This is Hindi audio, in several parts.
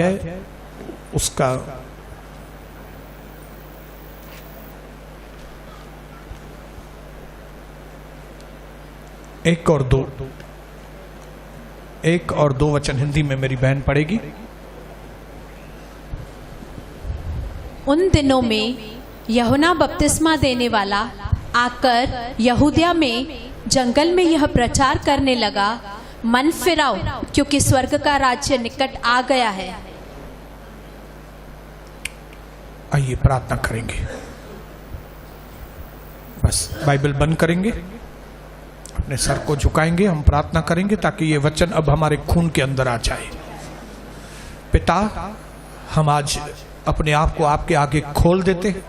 अध्याय उसका 1 और 2 वचन हिंदी में मेरी बहन पढ़ेगी। उन दिनों में यूहन्ना बपतिस्मा देने वाला आकर यहूदिया में जंगल में यह प्रचार करने लगा, मन फिराओ क्योंकि स्वर्ग का राज्य निकट आ गया है। आइए प्रार्थना करेंगे, बस बाइबल बंद करेंगे, अपने सर को झुकाएंगे, हम प्रार्थना करेंगे ताकि ये वचन अब हमारे खून के अंदर आ जाए। पिता, हम आज अपने आप को आपके आगे खोल देते हैं,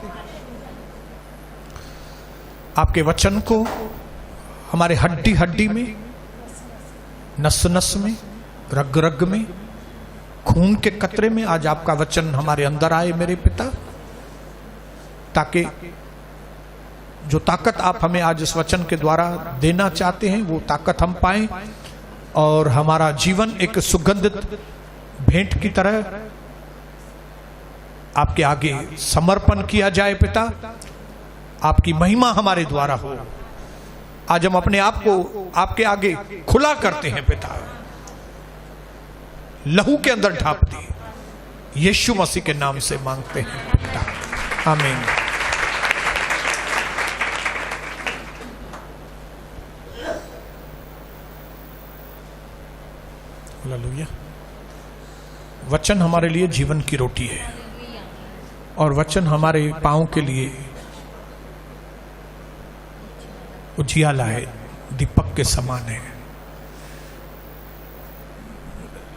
आपके वचन को हमारे हड्डी हड्डी में, नस नस में, रग रग में, खून के कतरे में आज आपका वचन हमारे अंदर आए मेरे पिता, ताकि जो ताकत आप हमें आज इस वचन के द्वारा देना चाहते हैं वो ताकत हम पाएं और हमारा जीवन एक सुगंधित भेंट की तरह आपके आगे समर्पण किया जाए। पिता, आपकी महिमा हमारे द्वारा हो। आज हम अपने आप को आपके आगे खुला करते हैं पिता, लहू के अंदर ढाप दिए, यीशु मसीह के नाम से मांगते हैं पिता, आमीन। हालेलुया। वचन हमारे लिए जीवन की रोटी है और वचन हमारे पांव के लिए उजियाला है, दीपक के समान है।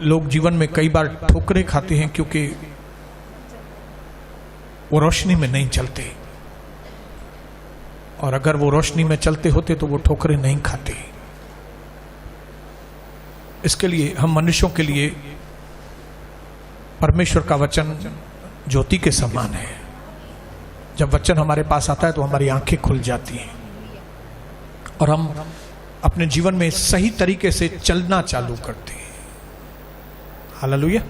लोग जीवन में कई बार ठोकरें खाते हैं क्योंकि वो रोशनी में नहीं चलते, और अगर वो रोशनी में चलते होते तो वो ठोकरें नहीं खाते। इसके लिए हम मनुष्यों के लिए परमेश्वर का वचन ज्योति के समान है। जब वचन हमारे पास आता है तो हमारी आंखें खुल जाती हैं और हम अपने जीवन में सही तरीके से चलना चालू करते हैं। हालेलुया।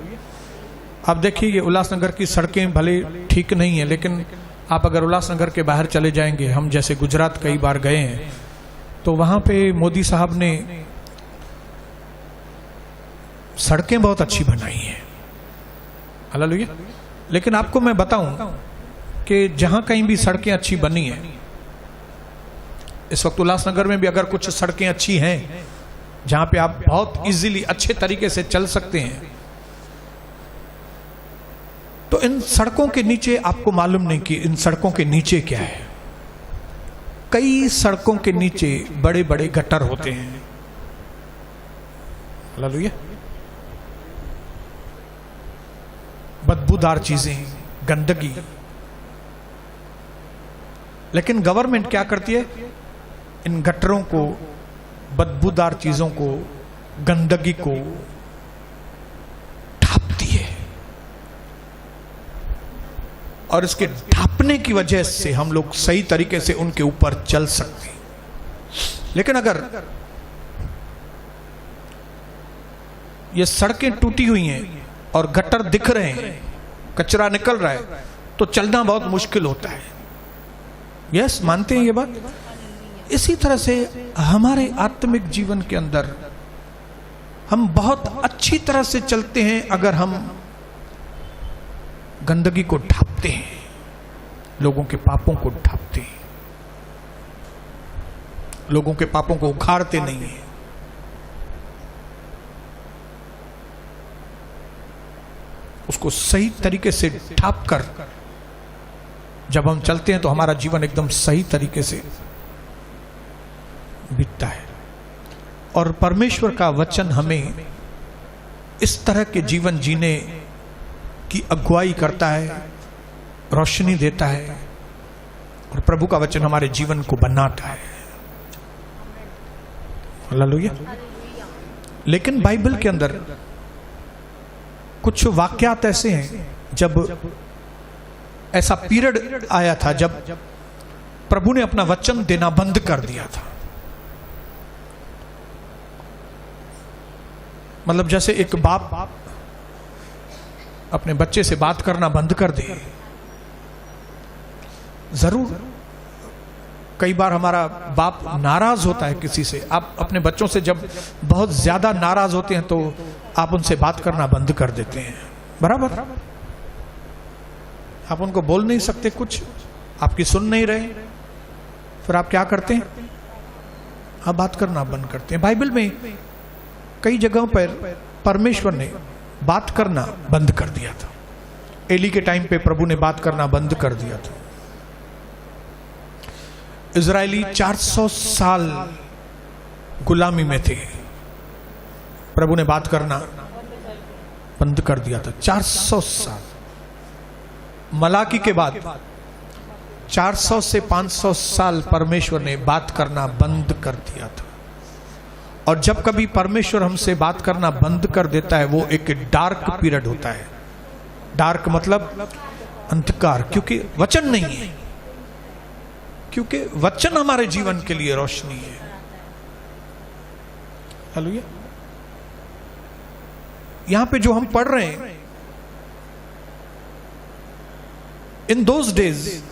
आप देखिए, ये उल्लासनगर की सड़कें भले ठीक नहीं है, लेकिन आप अगर उल्लासनगर के बाहर चले जाएंगे, हम जैसे गुजरात कई बार गए हैं, तो वहां पे मोदी साहब ने सड़कें बहुत अच्छी बनाई हैं। हालेलुया। लेकिन आपको मैं बताऊं कि जहां कहीं भी सड़कें अच्छी बनी हैं, इस वक्त उल्लासनगर में भी अगर कुछ सड़कें अच्छी हैं जहां पे आप बहुत इजीली अच्छे तरीके से चल सकते हैं, तो इन सड़कों के नीचे आपको मालूम नहीं कि इन सड़कों के नीचे क्या है। कई सड़कों के नीचे बड़े बड़े गटर होते हैं। हालेलुया। बदबूदार चीजें, गंदगी। लेकिन गवर्नमेंट क्या करती है, इन गटरों को, बदबूदार चीजों को, गंदगी को ढांपती है, और इसके ढांपने की वजह से हम लोग सही तरीके से उनके ऊपर चल सकते हैं। लेकिन अगर ये सड़कें टूटी हुई हैं और गटर दिख रहे हैं, कचरा निकल रहा है, तो चलना बहुत मुश्किल होता है। यस, मानते हैं ये बात? इसी तरह से हमारे आत्मिक जीवन के अंदर हम बहुत अच्छी तरह से चलते हैं अगर हम गंदगी को ढांपते हैं, लोगों के पापों को ढांपते हैं, लोगों के पापों को उखाड़ते नहीं हैं। उसको सही तरीके से ढांप कर जब हम चलते हैं तो हमारा जीवन एकदम सही तरीके से बीतता है। और परमेश्वर का वचन हमें इस तरह के जीवन जीने की अगुवाई करता है, रोशनी देता है, और प्रभु का वचन हमारे जीवन को बनाता है। हालेलुया। लेकिन बाइबल के अंदर कुछ वाक्यात ऐसे हैं, जब ऐसा पीरियड आया था जब प्रभु ने अपना वचन देना बंद कर दिया था। मतलब जैसे एक बाप अपने बच्चे से बात करना बंद कर दे। जरूर कई बार हमारा बाप नाराज होता है किसी से। आप अपने बच्चों से जब बहुत ज्यादा नाराज होते हैं तो आप उनसे बात करना बंद कर देते हैं, बराबर। आप उनको बोल नहीं सकते, कुछ आपकी सुन नहीं रहे, फिर आप क्या करते हैं? आप बात करना बंद करते हैं। बाइबल में कई जगहों पर परमेश्वर ने बात करना बंद कर दिया था। एली के टाइम पे प्रभु ने बात करना बंद कर दिया था। इजरायली 400 साल गुलामी में थे, प्रभु ने बात करना बंद कर दिया था। 400 साल। मलाकी के बाद 400 से 500 साल परमेश्वर ने बात करना बंद कर दिया था। और जब कभी परमेश्वर हमसे बात करना बंद कर देता है, वो एक डार्क पीरियड होता है। डार्क मतलब अंधकार, क्योंकि वचन नहीं है, क्योंकि वचन हमारे जीवन के लिए रोशनी है। हालेलुया। यहां पे जो हम पढ़ रहे हैं, in those days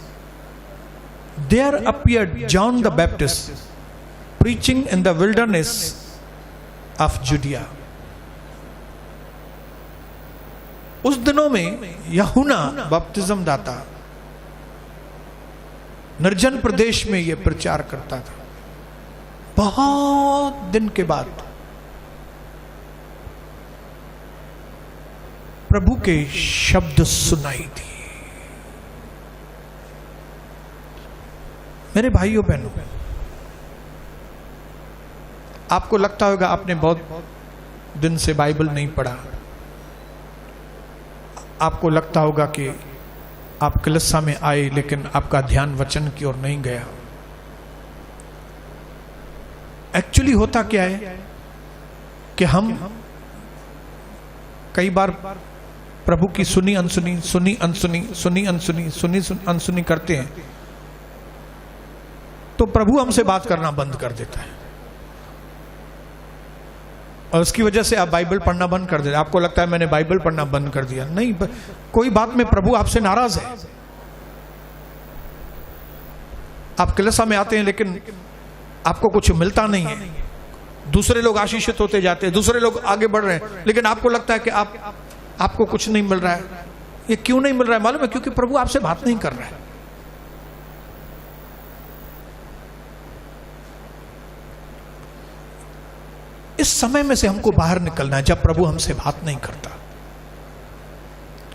there appeared John the Baptist preaching in the wilderness of Judea. उस दिनों में यूहन्ना बपतिस्म दाता निर्जन प्रदेश में यह प्रचार करता था। बहुत दिन के बाद प्रभु के शब्द सुनाई दी। मेरे भाइयों बहनों, आपको लगता होगा आपने बहुत दिन से बाइबल नहीं पढ़ा, आपको लगता होगा कि आप कलीसिया में आए लेकिन आपका ध्यान वचन की ओर नहीं गया। एक्चुअली होता क्या है कि हम कई बार प्रभु की सुनी अनसुनी, सुनी अनसुनी, सुनी अनसुनी, सुनी अनसुनी करते हैं, तो प्रभु हमसे बात करना बंद कर देता है और उसकी वजह से आप बाइबल पढ़ना बंद कर देते। आपको लगता है मैंने बाइबल पढ़ना बंद कर दिया। नहीं, कोई बात में प्रभु आपसे नाराज है। आप कलीसिया में आते हैं लेकिन आपको कुछ मिलता नहीं है। दूसरे लोग आशीषित होते जाते हैं, दूसरे लोग आगे बढ़ रहे हैं, लेकिन आपको लगता है कि आपको कुछ नहीं मिल रहा है। ये क्यों नहीं मिल रहा है मालूम है? क्योंकि प्रभु आपसे बात नहीं कर रहा है। इस समय में से हमको बाहर निकलना है जब प्रभु हमसे बात नहीं करता।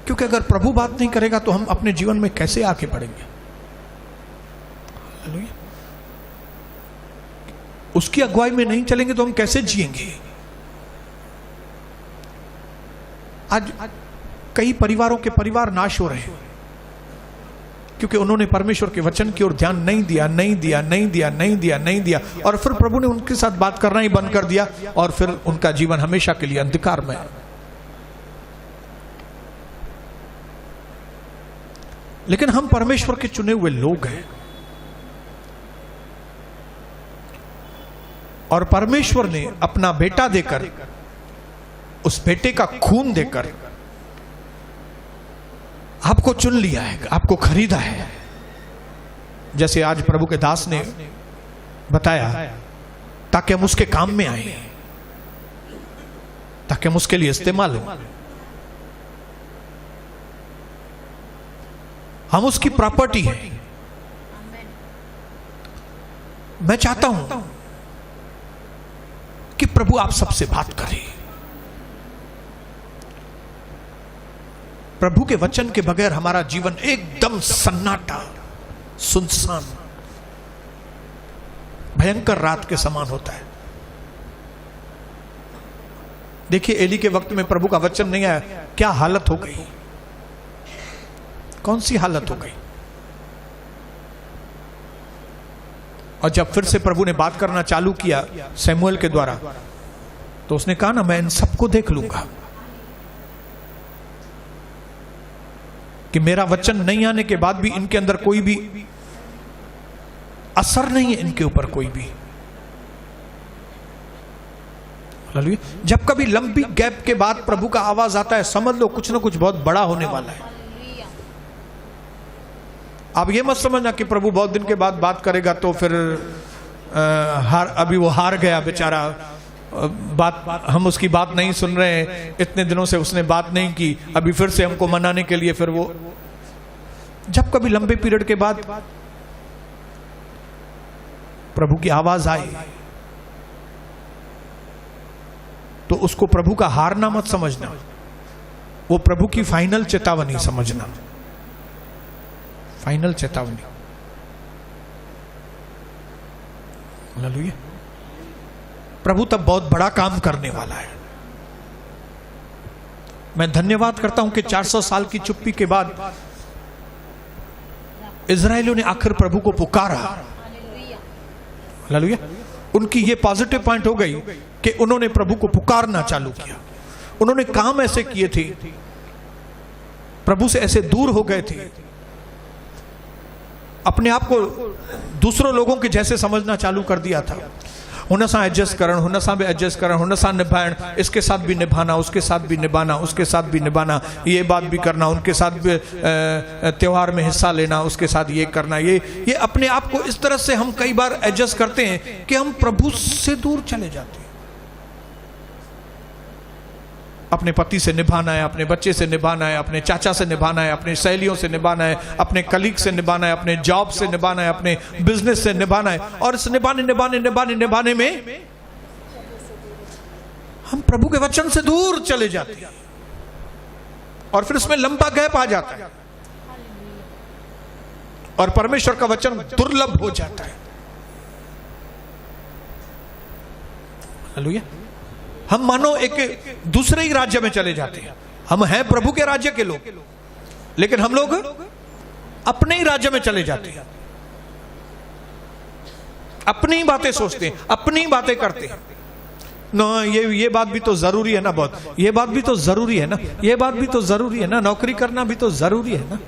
क्योंकि अगर प्रभु बात नहीं करेगा तो हम अपने जीवन में कैसे आगे बढ़ेंगे? उसकी अगुवाई में नहीं चलेंगे तो हम कैसे जिएंगे? आज कई परिवारों के परिवार नाश हो रहे हैं क्योंकि उन्होंने परमेश्वर के वचन की ओर ध्यान नहीं दिया, नहीं दिया, नहीं दिया, नहीं दिया, नहीं दिया, और फिर प्रभु ने उनके साथ बात करना ही बंद कर दिया और फिर उनका जीवन हमेशा के लिए अंधकार में है। लेकिन हम परमेश्वर के चुने हुए लोग हैं और परमेश्वर ने अपना बेटा देकर, उस बेटे का खून देकर आपको चुन लिया है, आपको खरीदा है। जैसे आज प्रभु के दास ने बताया, ताकि हम उसके काम में आए, ताकि हम उसके लिए इस्तेमाल हो। हम उसकी प्रॉपर्टी है। मैं चाहता हूं कि प्रभु आप सबसे बात करें। प्रभु के वचन के बगैर हमारा जीवन एकदम सन्नाटा, सुनसान, भयंकर रात के समान होता है। देखिए एली के वक्त में प्रभु का वचन नहीं आया, क्या हालत हो गई, कौन सी हालत हो गई। और जब फिर से प्रभु ने बात करना चालू किया शमूएल के द्वारा, तो उसने कहा ना, मैं इन सबको देख लूंगा। कि मेरा वचन नहीं आने के बाद भी इनके अंदर कोई भी असर नहीं है, इनके ऊपर कोई भी। हालेलुया। जब कभी लंबी गैप के बाद प्रभु का आवाज आता है, समझ लो कुछ ना कुछ बहुत बड़ा होने वाला है। आप ये मत समझना कि प्रभु बहुत दिन के बाद बात करेगा तो फिर अभी वो हार गया बेचारा, बात हम उसकी बात नहीं सुन रहे हैं, इतने दिनों से उसने बात नहीं की, अभी फिर से हमको मनाने के लिए फिर वो। जब कभी लंबे पीरियड के बाद प्रभु की आवाज आए तो उसको प्रभु का हारना मत समझना, वो प्रभु की फाइनल चेतावनी समझना, फाइनल चेतावनी। हालेलुया। प्रभु तब बहुत बड़ा काम करने वाला है। मैं धन्यवाद करता हूं कि 400 साल की चुप्पी के बाद इजरायलियों ने आखिर प्रभु को पुकारा। हालेलुया। उनकी ये पॉजिटिव पॉइंट हो गई कि उन्होंने प्रभु को पुकारना चालू किया। उन्होंने काम ऐसे किए थे, प्रभु से ऐसे दूर हो गए थे, अपने आप को दूसरों लोगों के जैसे समझना चालू कर दिया था। हुन सां एडजस्ट करण, हुन सां भी एडजस्ट करण, हुन सां निभाइण, इसके साथ भी निभाना, उसके साथ भी निभाना, उसके साथ भी निभाना, ये बात भी करना, उनके साथ भी त्योहार में हिस्सा लेना, उसके साथ ये करना। ये अपने आप को इस तरह से हम कई बार एडजस्ट करते हैं कि हम प्रभु से दूर चले जाते हैं। अपने पति से निभाना है, अपने बच्चे से निभाना है, अपने चाचा से निभाना है, अपने सहेलियों से निभाना है, अपने कलीग से निभाना है, अपने जॉब से निभाना है, अपने बिजनेस से निभाना है। और इस निभाने में हम प्रभु के वचन से दूर चले जाते हैं और फिर इसमें लंबा गैप आ जाता है और परमेश्वर का वचन दुर्लभ हो जाता है। हालेलुया। हम मानो एक दूसरे ही राज्य में चले जाते हैं। हम हैं प्रभु के राज्य के लोग, लेकिन हम लोग अपने ही राज्य में चले जाते हैं, अपनी ही बातें सोचते हैं, अपनी ही बातें करते हैं। ना ये बात भी तो जरूरी है ना, बहुत ये बात भी तो जरूरी है ना, ये बात भी तो जरूरी है ना, नौकरी करना भी तो जरूरी है ना।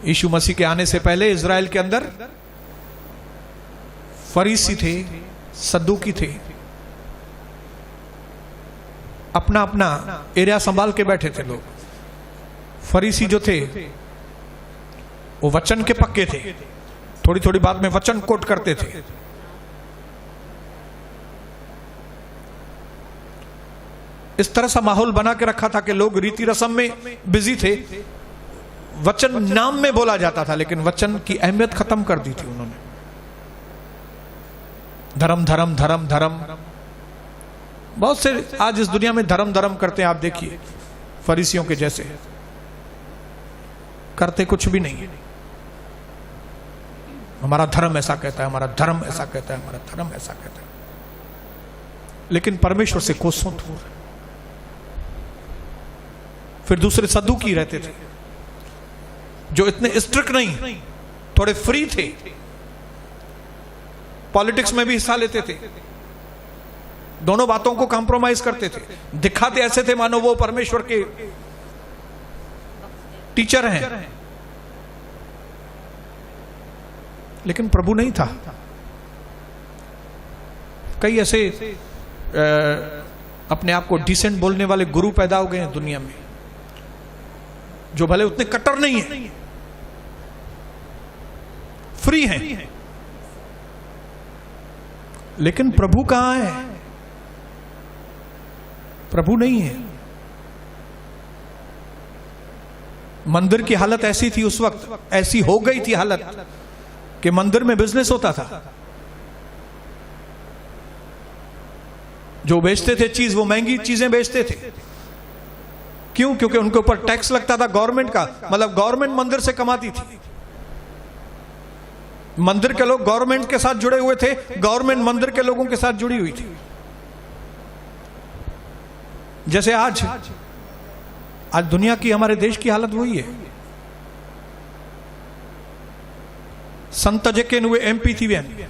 यीशु मसीह के आने से पहले इजराइल के अंदर फरीसी थे, सद्दूकी थे, अपना अपना एरिया संभाल के बैठे थे लोग। फरीसी जो थे वो वचन के पक्के थे, थोड़ी थोड़ी बात में वचन कोट करते थे। इस तरह सा माहौल बना के रखा था कि लोग रीति रस्म में बिजी थे, वचन नाम में बोला जाता था लेकिन वचन की अहमियत खत्म कर दी थी उन्होंने। धर्म धर्म धर्म धर्म, बहुत से आज इस दुनिया में धर्म धर्म करते हैं। आप देखिए फरीसियों के जैसे करते कुछ भी नहीं। हमारा धर्म ऐसा कहता है, हमारा धर्म ऐसा कहता है, हमारा धर्म ऐसा कहता है, लेकिन परमेश्वर से कोसों दूर। फिर दूसरे सद्दूकी रहते थे जो इतने स्ट्रिक्ट नहीं, थोड़े फ्री थे, पॉलिटिक्स में भी हिस्सा लेते थे, दोनों बातों को कॉम्प्रोमाइज करते थे, दिखाते ऐसे थे मानो वो परमेश्वर के टीचर हैं, लेकिन प्रभु नहीं था। कई ऐसे अपने आप को डिसेंट बोलने वाले गुरु पैदा हो गए हैं दुनिया में, जो भले उतने कट्टर नहीं है, फ्री हैं, लेकिन प्रभु कहां है? प्रभु नहीं है। मंदिर की हालत ऐसी थी उस वक्त, ऐसी हो गई थी हालत कि मंदिर में बिजनेस होता था। जो बेचते थे चीज, वो महंगी चीजें बेचते थे। क्यों? क्योंकि उनके ऊपर टैक्स लगता था गवर्नमेंट का, मतलब गवर्नमेंट मंदिर से कमाती थी। मंदिर के लोग गवर्नमेंट के साथ जुड़े हुए थे, गवर्नमेंट मंदिर के लोगों के साथ जुड़ी हुई थी। जैसे आज दुनिया की, हमारे देश की हालत वही है। संत जेके नुए एमपी थी वेन,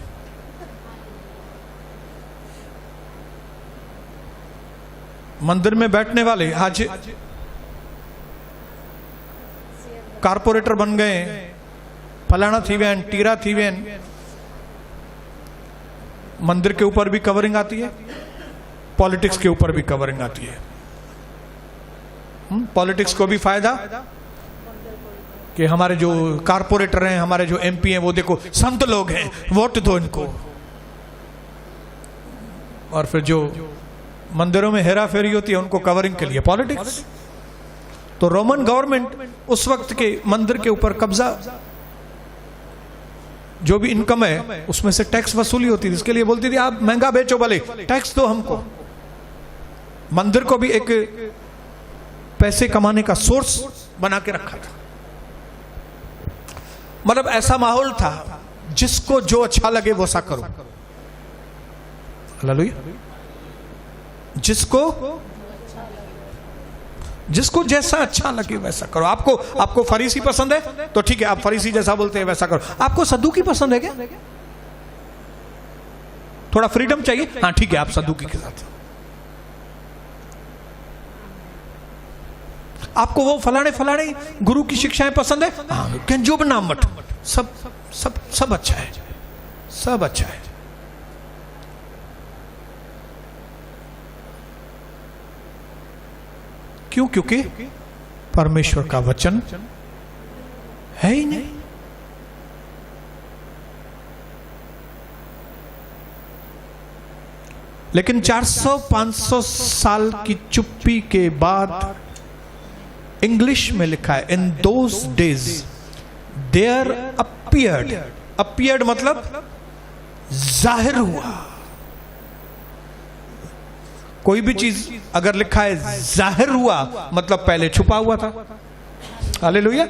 मंदिर में बैठने वाले आज कारपोरेटर बन गए, फलाना थी वैन, टीरा थी वैन। मंदिर के ऊपर भी कवरिंग आती है, पॉलिटिक्स के ऊपर भी कवरिंग आती है। पॉलिटिक्स को भी फायदा कि हमारे जो कारपोरेटर हैं, हमारे जो एमपी हैं, वो देखो संत लोग हैं, वोट दो इनको। और फिर जो मंदिरों में हेरा फेरी होती है उनको कवरिंग के लिए पॉलिटिक्स। तो रोमन गवर्नमेंट उस वक्त के मंदिर के ऊपर कब्जा, जो भी इनकम है उसमें से टैक्स वसूली होती थी। इसके लिए बोलती थी आप महंगा बेचो भले, टैक्स दो हमको। मंदिर को भी एक पैसे कमाने का सोर्स बना के रखा था। मतलब ऐसा माहौल था, जिसको जो अच्छा लगे वो सा करो। हालेलुया। जिसको जैसा अच्छा लगे वैसा करो। आपको फरीसी पसंद है तो ठीक है, आप फरीसी जैसा बोलते हैं वैसा करो। आपको सदूकी पसंद है क्या? थोड़ा फ्रीडम चाहिए, हाँ ठीक है, आप सदूकी के साथ। आपको वो फलाने गुरु की शिक्षाएं पसंद है, हाँ जो भी नाम मत, सब अच्छा है, सब अच्छा है। क्यों? क्योंकि परमेश्वर का वचन है ही नहीं। लेकिन 400-500 साल की चुप्पी के बाद इंग्लिश में लिखा है, in those days there appeared मतलब जाहिर हुआ। कोई भी चीज अगर लिखा है जाहिर हुआ मतलब पहले छुपा हुआ था। हालेलुया।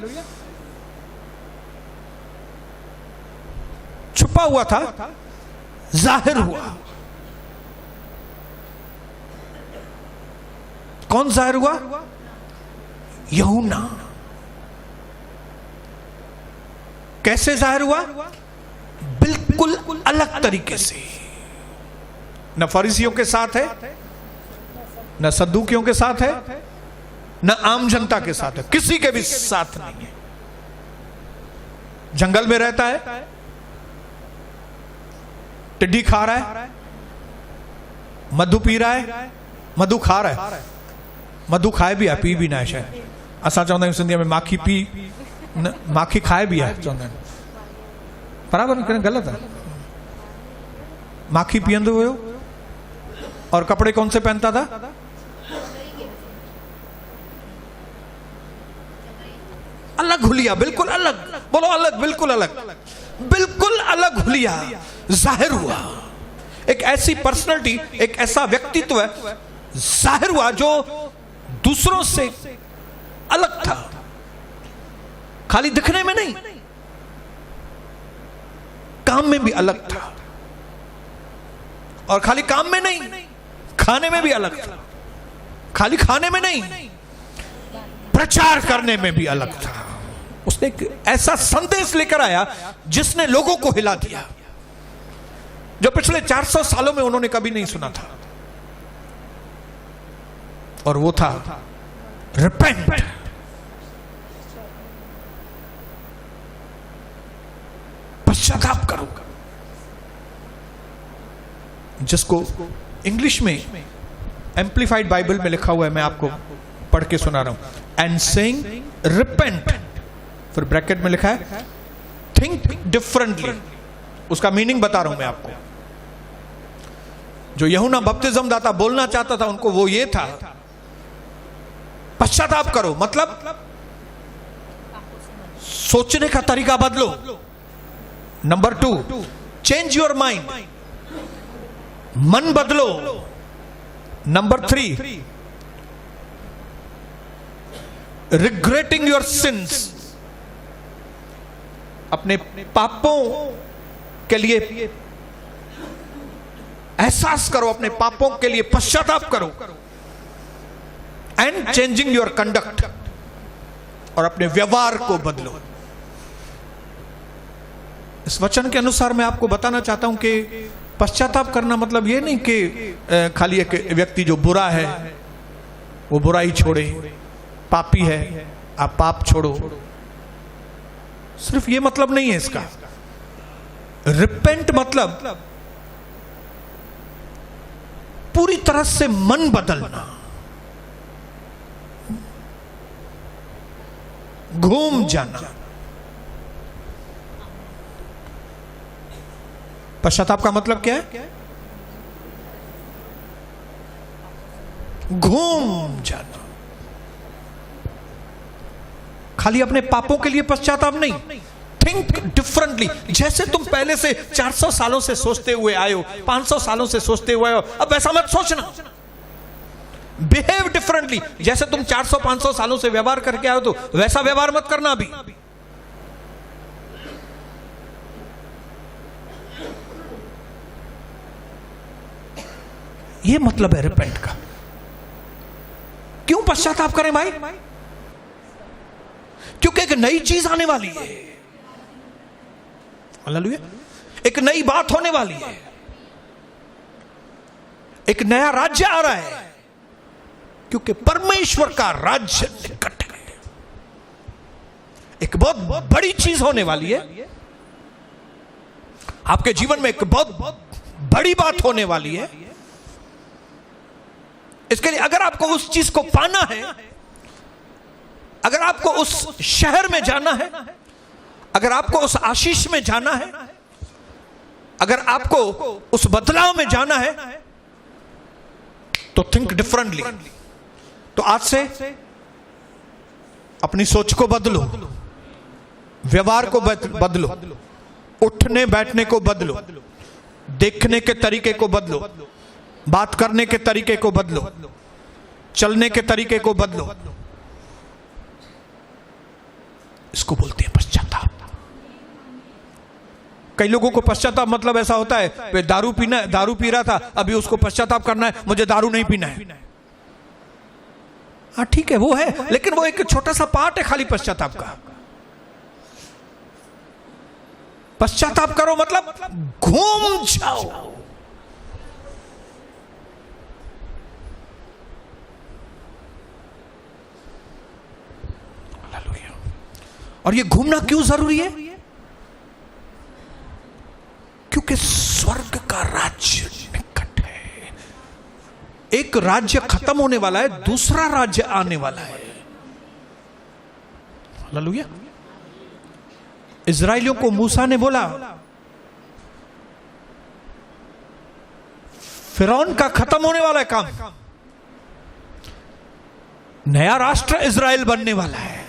छुपा हुआ था, जाहिर हुआ। कौन जाहिर हुआ? यूहन्ना। कैसे जाहिर हुआ? बिल्कुल अलग तरीके से। न फरीसियों के साथ है, न सद्दूकियों के साथ है, न आम जनता के साथ है, किसी के भी साथ नहीं है। जंगल में रहता है, टिड्डी खा रहा है, मधु पी रहा है, मधु खा रहा है, मधु खाए भी है, पी भी ना है। शायद असा चाहते हैं सिंधिया में माखी पी माखी खाए भी है, चवंदा आहिनि। बराबर गलत है। माखी पींदो हुयो और कपड़े कौन से पहनता था? अलग हुलिया, बिल्कुल अलग। बोलो अलग, बिल्कुल अलग, बिल्कुल अलग हुलिया जाहिर हुआ। एक ऐसी पर्सनालिटी, एक ऐसा व्यक्तित्व जाहिर हुआ जो दूसरों से अलग था। खाली दिखने में नहीं, काम में भी अलग था। और खाली काम में नहीं, खाने में भी अलग था। खाली खाने में नहीं, प्रचार करने में भी अलग था। उसने एक ऐसा संदेश लेकर आया जिसने लोगों को हिला दिया, जो पिछले 400 सालों में उन्होंने कभी नहीं सुना था। और वो था रिपेंट। पश्चाताप करो। जिसको इंग्लिश में एम्प्लीफाइड बाइबल में लिखा हुआ है, मैं आपको पढ़ के सुना रहा हूं। एंड सेइंग रिपेंट, फिर ब्रैकेट में लिखा है थिंक डिफरेंटली। उसका मीनिंग बता रहा हूं मैं आपको। जो यूहन्ना बपतिस्म दाता बोलना चाहता था उनको वो ये था, पश्चाताप करो मतलब सोचने का तरीका बदलो। नंबर 2, चेंज योर माइंड, मन बदलो। नंबर 3, रिग्रेटिंग योर सिंस, अपने पापों के लिए एहसास करो, अपने पापों के लिए पश्चाताप करो। एंड चेंजिंग योर कंडक्ट, और अपने व्यवहार को बदलो। इस वचन के अनुसार मैं आपको बताना चाहता हूं कि पश्चाताप करना मतलब ये नहीं कि खाली एक व्यक्ति जो बुरा है वो बुराई छोड़े, पापी है आप पाप छोड़ो, सिर्फ ये मतलब नहीं है इसका। रिपेंट मतलब पूरी तरह से मन बदलना, घूम जाना। पश्चाताप का मतलब क्या है? घूम जाना। खाली अपने पापों के लिए पश्चाताप नहीं, थिंक डिफरेंटली। जैसे तुम पहले से 400 सालों से सोचते हुए आए हो, 500 सालों से सोचते हुए आए हो, अब वैसा मत सोचना। Behave differently. जैसे तुम 400-500 सालों से व्यवहार करके आए हो, तो वैसा व्यवहार मत करना अभी। ये मतलब है रिपेंट का। क्यों पश्चाताप करें भाई? क्योंकि एक नई चीज आने वाली है। हालेलुया। एक नई बात होने वाली है। एक नया राज्य आ रहा है, क्योंकि परमेश्वर का राज्य निकट है। एक बहुत बड़ी चीज होने वाली है आपके जीवन में। एक बहुत बड़ी बात होने वाली है। इसके लिए अगर आपको उस चीज को पाना है, अगर आपको उस शहर में जाना है, अगर आपको उस आशीष में जाना है, अगर आपको उस बदलाव में जाना है, तो थिंक डिफरेंटली। तो आज से अपनी सोच को बदलो, व्यवहार को बदलो, उठने बैठने को बदलो, देखने के तरीके को बदलो, बात करने के तरीके को बदलो, चलने के तरीके को बदलो। इसको बोलते हैं पश्चाताप। कई लोगों को पश्चाताप मतलब ऐसा होता है, दारू पी रहा था, अभी उसको पश्चाताप करना है, मुझे दारू नहीं पीना है। हाँ ठीक है, वो है, लेकिन वो एक छोटा सा पार्ट है खाली पश्चाताप का। पश्चाताप करो मतलब घूम जाओ। और ये घूमना क्यों जरूरी है? क्योंकि स्वर्ग का राज्य निकट है। एक राज्य खत्म होने वाला है, दूसरा राज्य आने वाला है। हालेलुया। इजराइलियों को मूसा ने बोला, फिरौन का खत्म होने वाला है काम, नया राष्ट्र इजराइल बनने वाला है।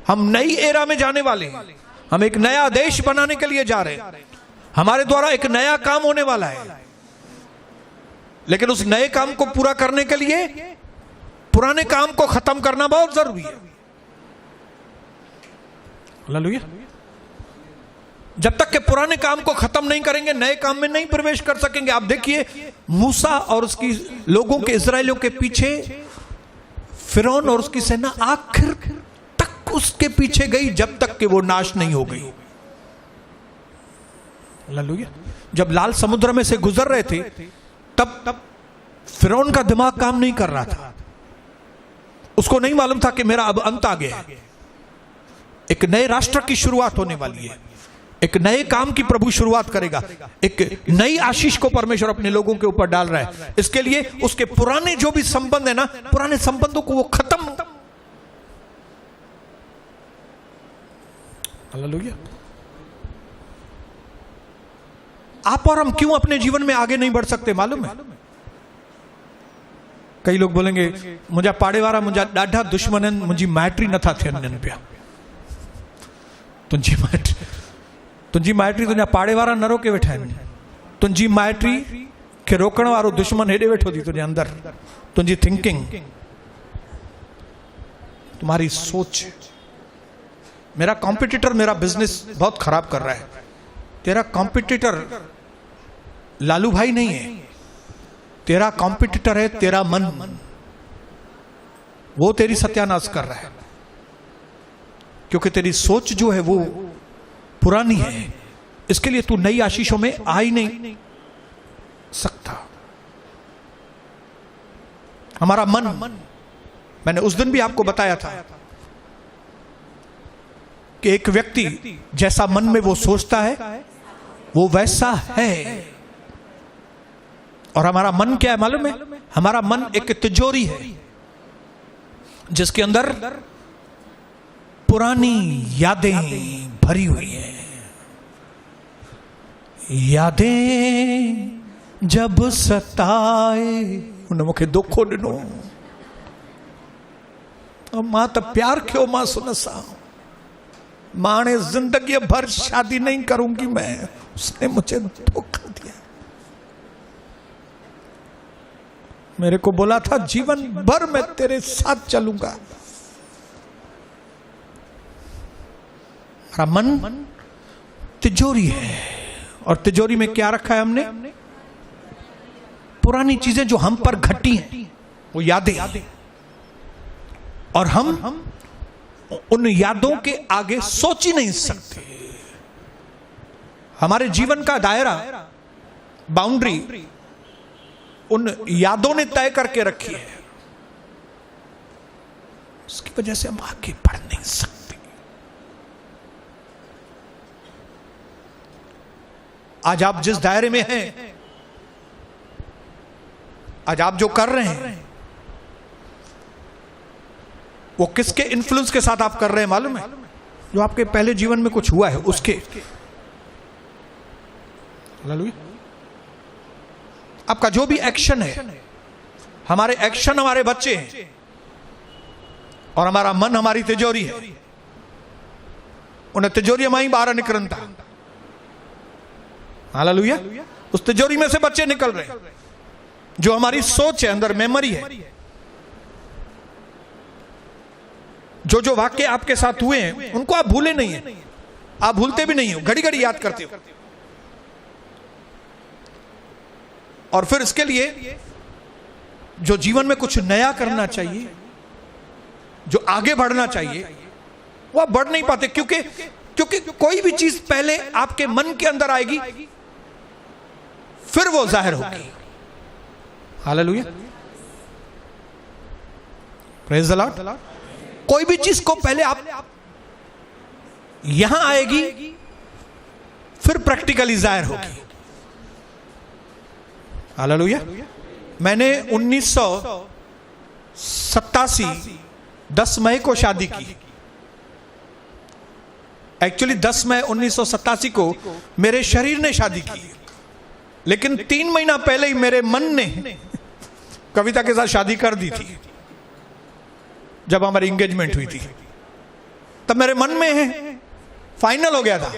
हम नई एरा में जाने वाले हैं। हम एक नया देश बनाने के लिए जा रहे हैं। हमारे द्वारा एक नया काम होने वाला है, लेकिन उस नए काम को पूरा करने के लिए पुराने काम को खत्म करना बहुत जरूरी है। हालेलुया। जब तक के पुराने काम को खत्म नहीं करेंगे, नए काम में नहीं प्रवेश कर सकेंगे। आप देखिए, मूसा और उसकी लोगों के, इजराइलियों के पीछे फिरौन और उसकी सेना आखिर तक उसके पीछे गई, जब तक कि वो नाश नहीं हो गई। हालेलुया। जब लाल समुद्र में से गुजर रहे थे, तब फिरौन का दिमाग काम नहीं कर रहा था। उसको नहीं मालूम था कि मेरा अब अंत आ गया है। एक नए राष्ट्र की शुरुआत होने वाली है। एक नए काम की प्रभु शुरुआत करेगा। एक नई आशीष को परमेश्वर अपने लोगों के ऊपर डाल रहा है। इसके लिए उसके पुराने जो भी संबंध है ना, पुराने संबंधों को वो खत्म। हालेलुया। आप और हम क्यों अपने जीवन में आगे नहीं बढ़ सकते मालूम है? कई लोग बोलेंगे, मुझे पाड़े वाला मुझे डाढ़ा दुश्मन है, मुझे मैट्री न था थियन पिया। तुझी माइट्री तुझा पाड़े वारा न रोके वेठा आहिनि। तुझी माइट्री खे रोकण वारो दुश्मन हेॾे वेठो थी तुझे अंदर। तुझी थिंकिंग, तुम्हारी सोच। मेरा कॉम्पिटिटर मेरा बिजनेस बहुत खराब कर रहा है। तेरा कॉम्पिटिटर लालू भाई नहीं है, तेरा कॉम्पिटिटर है तेरा मन। वो तेरी सत्यानाश कर रहा है, क्योंकि तेरी सोच जो है वो पुरानी है। इसके लिए तू नई आशीषों में आ ही नहीं सकता। हमारा मन, मैंने उस दिन भी आपको बताया था, कि एक व्यक्ति जैसा मन में वो सोचता है वो वैसा है। और हमारा मन क्या है मालूम है? हमारा मन एक तिजोरी है जिसके अंदर पुरानी यादें भरी हुई हैं। यादें जब सताए उन मूंखे दुखो ॾिनो, मां त प्यार क्यों मां सुनसा, मां हाणे जिंदगी भर शादी नहीं करूंगी मैं, उसने मुझे धोखा दिया। मेरे को बोला था जीवन भर मैं तेरे साथ चलूंगा। हमारा मन तिजोरी है, और तिजोरी में क्या रखा है हमने? पुरानी चीजें जो हम पर घटी हैं, वो यादें। और हम उन यादों के आगे सोच ही नहीं सकते। हमारे जीवन का दायरा, बाउंड्री उन यादों ने तय करके रखी है। उसकी वजह से हम आगे बढ़ नहीं सकते। आज आप जिस दायरे में हैं, आज आप जो कर रहे हैं, वो किसके इन्फ्लुएंस के साथ आप कर रहे हैं मालूम है? जो आपके पहले जीवन में कुछ हुआ है उसके। आपका जो भी एक्शन है, हमारे एक्शन हमारे बच्चे हैं, और हमारा मन हमारी तिजोरी है। उन तिजोरी में ही बाहर निकलता। हालेलुया। उस तिजोरी में से बच्चे निकल रहे हैं। जो हमारी सोच है, अंदर मेमोरी है, जो जो वाक्य आपके साथ हुए हैं उनको आप भूले नहीं है, आप भूलते भी नहीं हो, घड़ी घड़ी याद करते हो। और फिर इसके लिए जो जीवन में कुछ नया करना चाहिए, जो आगे बढ़ना चाहिए, वो आप बढ़ नहीं पाते। क्योंकि कोई भी चीज पहले आपके मन के अंदर आएगी, फिर वो जाहिर होगी। Hallelujah, praise the Lord. कोई भी चीज को पहले आप यहां आएगी, फिर प्रैक्टिकली जाहिर होगी। हालेलुया। मैंने 1987 10 मई को शादी की। एक्चुअली 10 मई 1987 को मेरे शरीर ने शादी की, लेकिन 3 महीना पहले ही मेरे मन ने कविता के साथ शादी कर दी थी। जब हमारी एंगेजमेंट हुई थी तब मेरे मन में है, फाइनल हो गया था।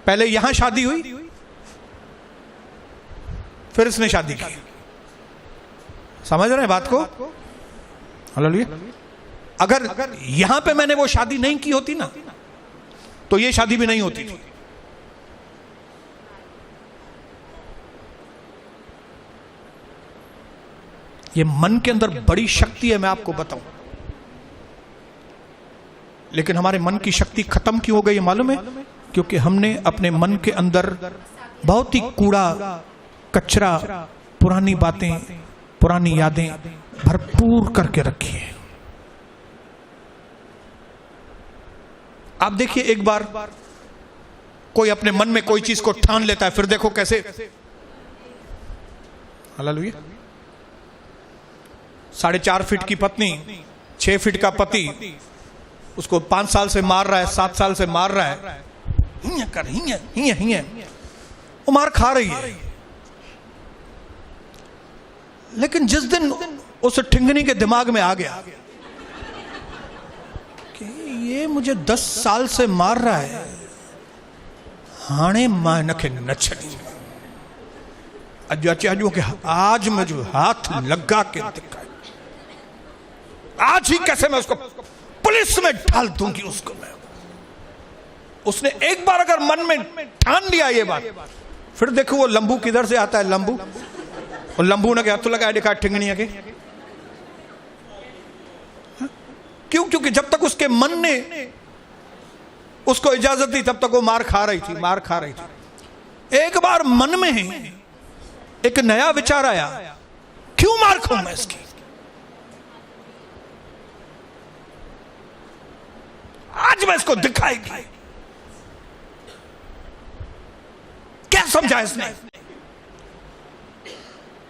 पहले यहां शादी हुई, फिर इसने शादी की। समझ रहे हैं बात को? हालेलुया। अगर यहां पे मैंने वो शादी नहीं की होती ना, तो ये शादी भी नहीं होती थी। ये मन के अंदर बड़ी शक्ति है, मैं आपको बताऊं। लेकिन हमारे मन की शक्ति खत्म क्यों हो गई मालूम है? क्योंकि हमने अपने मन के अंदर बहुत ही कूड़ा कचरा, पुरानी बातें, पुरानी यादें भरपूर करके रखी है। आप देखिए, एक बार कोई अपने मन में कोई चीज को ठान लेता है, फिर देखो कैसे। हालेलुया। 4.5 फीट की पत्नी, 6 फीट का पति उसको 5 साल से मार रहा है, 7 साल से मार रहा है। वो मार खा रही है। लेकिन जिस दिन उस ठिंगनी के दिमाग में आ गया कि ये मुझे 10 साल से मार रहा है, हाणे मां इनखे न छॾी। अॼु के आज मैं जो हाथ लगा के दिखाई, आज ही कैसे मैं उसको पुलिस में डाल दूंगी उसको मैं। उसने एक बार अगर मन में ठान लिया ये बात, फिर देखो वो लंबू किधर से आता है। लंबू, और लंबू ने हाथ लगाया, देखा ठिंगनी के। क्यों? क्योंकि जब तक उसके मन ने उसको इजाजत दी तब तक वो मार खा रही थी। एक बार मन में एक नया विचार आया, क्यों मार खाऊं मैं इसकी। आज मैं इसको दिखाएगी। क्या समझा इसने?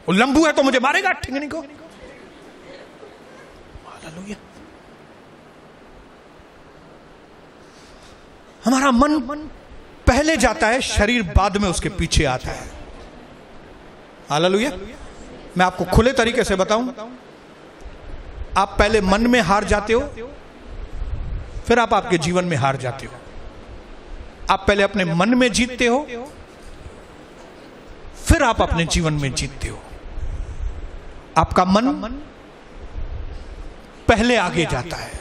वो लंबू है तो मुझे मारेगा ठिंगनी को। हालेलुया। हमारा मन पहले जाता है, शरीर बाद में उसके पीछे आता है। हालेलुया। मैं आपको खुले तरीके से बताऊं, आप पहले मन में हार जाते हो, फिर आप आपके जीवन में हार जाते हो। आप पहले अपने मन में जीतते हो, फिर आप अपने जीवन में जीतते हो। आपका मन पहले आगे जाता है।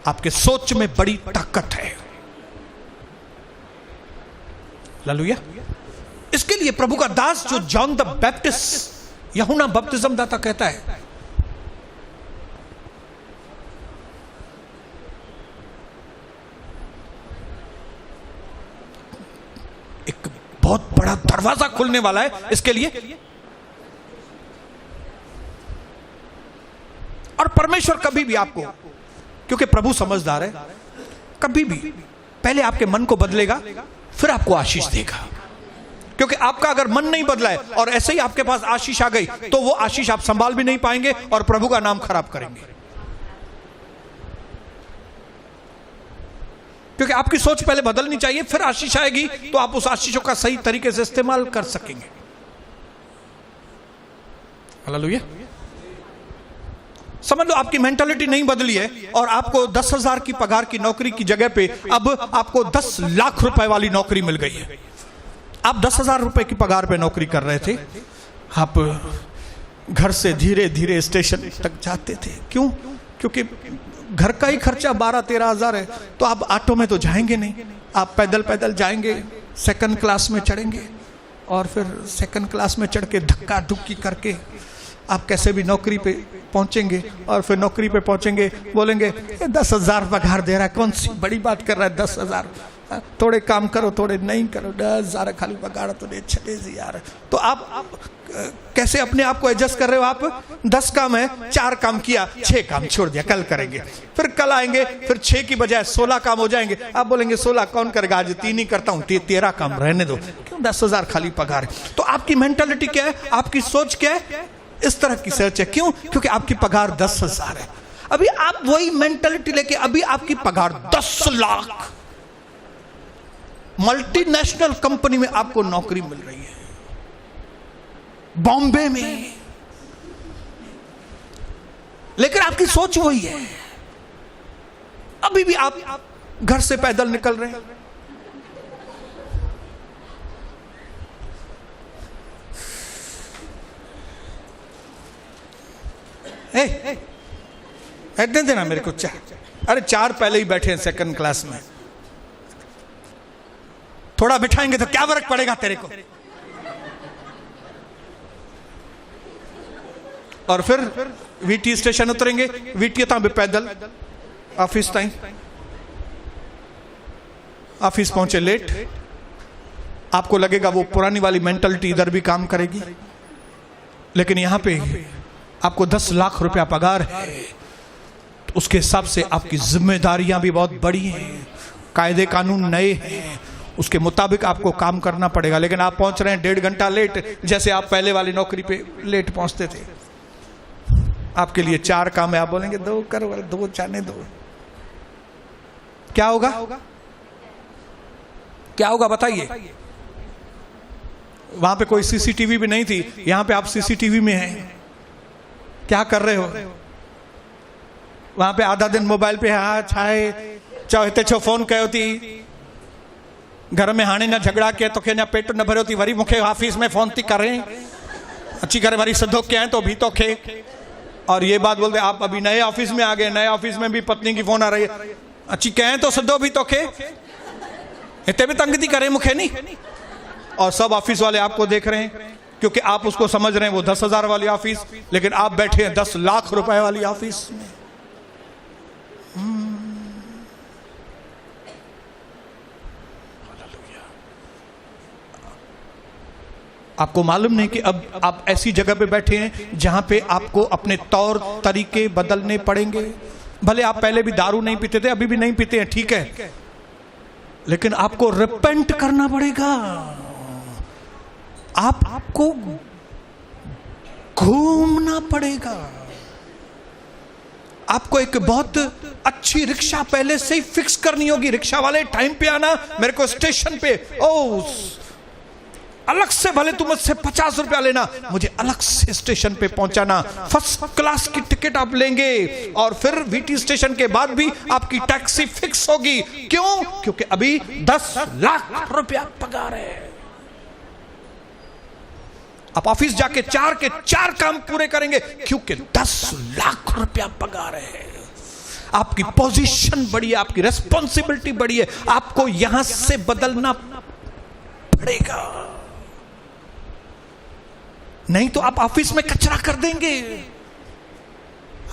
आपके सोच में बड़ी ताकत है। हालेलुया। इसके लिए प्रभु का दास जो जॉन द बैप्टिस्ट, यूहन्ना बपतिस्म दाता कहता है, एक बहुत बड़ा दरवाजा खुलने वाला है इसके लिए। और परमेश्वर कभी भी आपको, क्योंकि प्रभु समझदार है, कभी भी पहले आपके मन को बदलेगा, फिर आपको आशीष देगा। क्योंकि आपका अगर मन नहीं बदला है और ऐसे ही आपके पास आशीष आ गई, तो वो आशीष आप संभाल भी नहीं पाएंगे और प्रभु का नाम खराब करेंगे। क्योंकि आपकी सोच पहले बदलनी चाहिए, फिर आशीष आएगी, तो आप उस आशीषों का सही तरीके से इस्तेमाल कर सकेंगे। हालेलुया। समझ लो, आपकी मेंटालिटी नहीं बदली है और आपको 10,000 की पगार की नौकरी की जगह पे अब आपको 10 लाख रुपए वाली नौकरी मिल गई है। आप 10,000 रुपए की पगार पे नौकरी कर रहे थे, आप घर से धीरे धीरे स्टेशन तक जाते थे। क्यों? क्योंकि घर का ही खर्चा 12-13 हजार है, तो आप ऑटो में तो जाएंगे नहीं, आप पैदल पैदल जाएंगे, सेकंड क्लास में चढ़ेंगे और फिर सेकंड क्लास में चढ़ के धक्का धुक्की करके आप कैसे भी नौकरी पे पहुंचेंगे। और फिर नौकरी पे पहुंचेंगे, बोलेंगे 10,000 पगार दे रहा है, कौन सी बड़ी बात कर रहा है 10,000, थोड़े काम करो थोड़े नहीं करो, 10,000 खाली पगार तो नहीं चले जी यार। तो आप कैसे अपने आप को एडजस्ट कर रहे हो? आप 10 काम है, 4 काम किया, 6 काम छोड़ दिया, कल करेंगे। फिर कल आएंगे, फिर 6 की बजाय 16 काम हो जाएंगे। आप बोलेंगे 16 कौन करेगा, आज 3 ही करता हूं, 13 काम रहने दो, क्यों 10,000 खाली पगार। तो आपकी मेंटालिटी क्या है, आपकी सोच क्या है? इस तरह की सोच है। क्यों? क्योंकि आपकी पगार 10,000 है। अभी आप वही मेंटालिटी लेके, अभी आपकी पगार 10 लाख, मल्टीनेशनल कंपनी में आपको नौकरी मिल रही है, बॉम्बे में, लेकिन आपकी सोच वही है। अभी भी आप घर से पैदल निकल रहे हैं। दे देना मेरे को 4। अरे 4 पहले ही बैठे हैं सेकंड क्लास में, थोड़ा बिठाएंगे तो क्या फर्क पड़ेगा तेरे को। और फिर वीटी स्टेशन उतरेंगे, वीटी तां भी पैदल ऑफिस ताई, ऑफिस पहुंचे लेट। आपको लगेगा वो पुरानी वाली मेंटालिटी इधर भी काम करेगी, लेकिन यहां पे आपको 10 लाख रुपया पगार है, तो उसके हिसाब से आपकी जिम्मेदारियां भी बहुत बड़ी हैं, कायदे कानून नए हैं, उसके मुताबिक आपको काम करना पड़ेगा। लेकिन आप पहुंच रहे हैं 1.5 घंटा लेट, जैसे आप पहले वाली नौकरी पे लेट पहुंचते थे। आपके लिए 4 काम है, आप बोलेंगे 2 करो, 2 जाने दो। क्या होगा? क्या होगा बताइए? वहां पे कोई सीसीटीवी भी नहीं थी, यहां पे आप सीसीटीवी में हैं। क्या कर रहे हो? वहां पे आधा दिन मोबाइल पे हाँ छाए चाहे छो फोन कयो थी, घर में हाणे ना झगड़ा किया तो ना पेट न भरियो थी, वरी मुखे ऑफिस में फोन थी करें, अची करे वरी सदो क्या तो भी तो खे। और ये बात बोलते आप अभी नए ऑफिस में आ गए, नए ऑफिस में भी पत्नी की फोन आ रही है, अच्छी कहें तो सदो भी तो खे, इतने भी तंग थी करे मुखे नहीं। और सब ऑफिस वाले आपको देख रहे हैं, क्योंकि आप उसको समझ रहे हैं वो 10,000 वाली ऑफिस, लेकिन आप बैठे हैं 10 लाख रुपए वाली ऑफिस में। आपको मालूम नहीं कि अब आप ऐसी जगह पे बैठे हैं जहां पे आपको अपने तौर तरीके बदलने पड़ेंगे, भले आप पहले भी दारू नहीं पीते थे, अभी भी नहीं पीते हैं, ठीक है, लेकिन आपको रिपेंट करना पड़ेगा। आपको घूमना पड़ेगा। आपको एक बहुत अच्छी रिक्शा पहले से ही फिक्स करनी होगी। रिक्शा वाले टाइम पे आना, मेरे को स्टेशन पे, ओ अलग से भले तुम मुझसे 50 रुपया लेना, मुझे अलग से स्टेशन पे पहुंचाना। फर्स्ट क्लास की टिकट आप लेंगे और फिर वीटी स्टेशन के बाद भी आपकी टैक्सी फिक्स होगी। क्यों? क्योंकि अभी 10 लाख रुपया पगार है। आप ऑफिस जाके 4 के 4 काम पूरे करेंगे क्योंकि 10 लाख रुपया पगार है। आपकी पोजीशन बढ़ी है, आपकी रेस्पॉन्सिबिलिटी बढ़ी है, आपको यहां से बदलना पड़ेगा। नहीं तो आप ऑफिस में कचरा कर देंगे।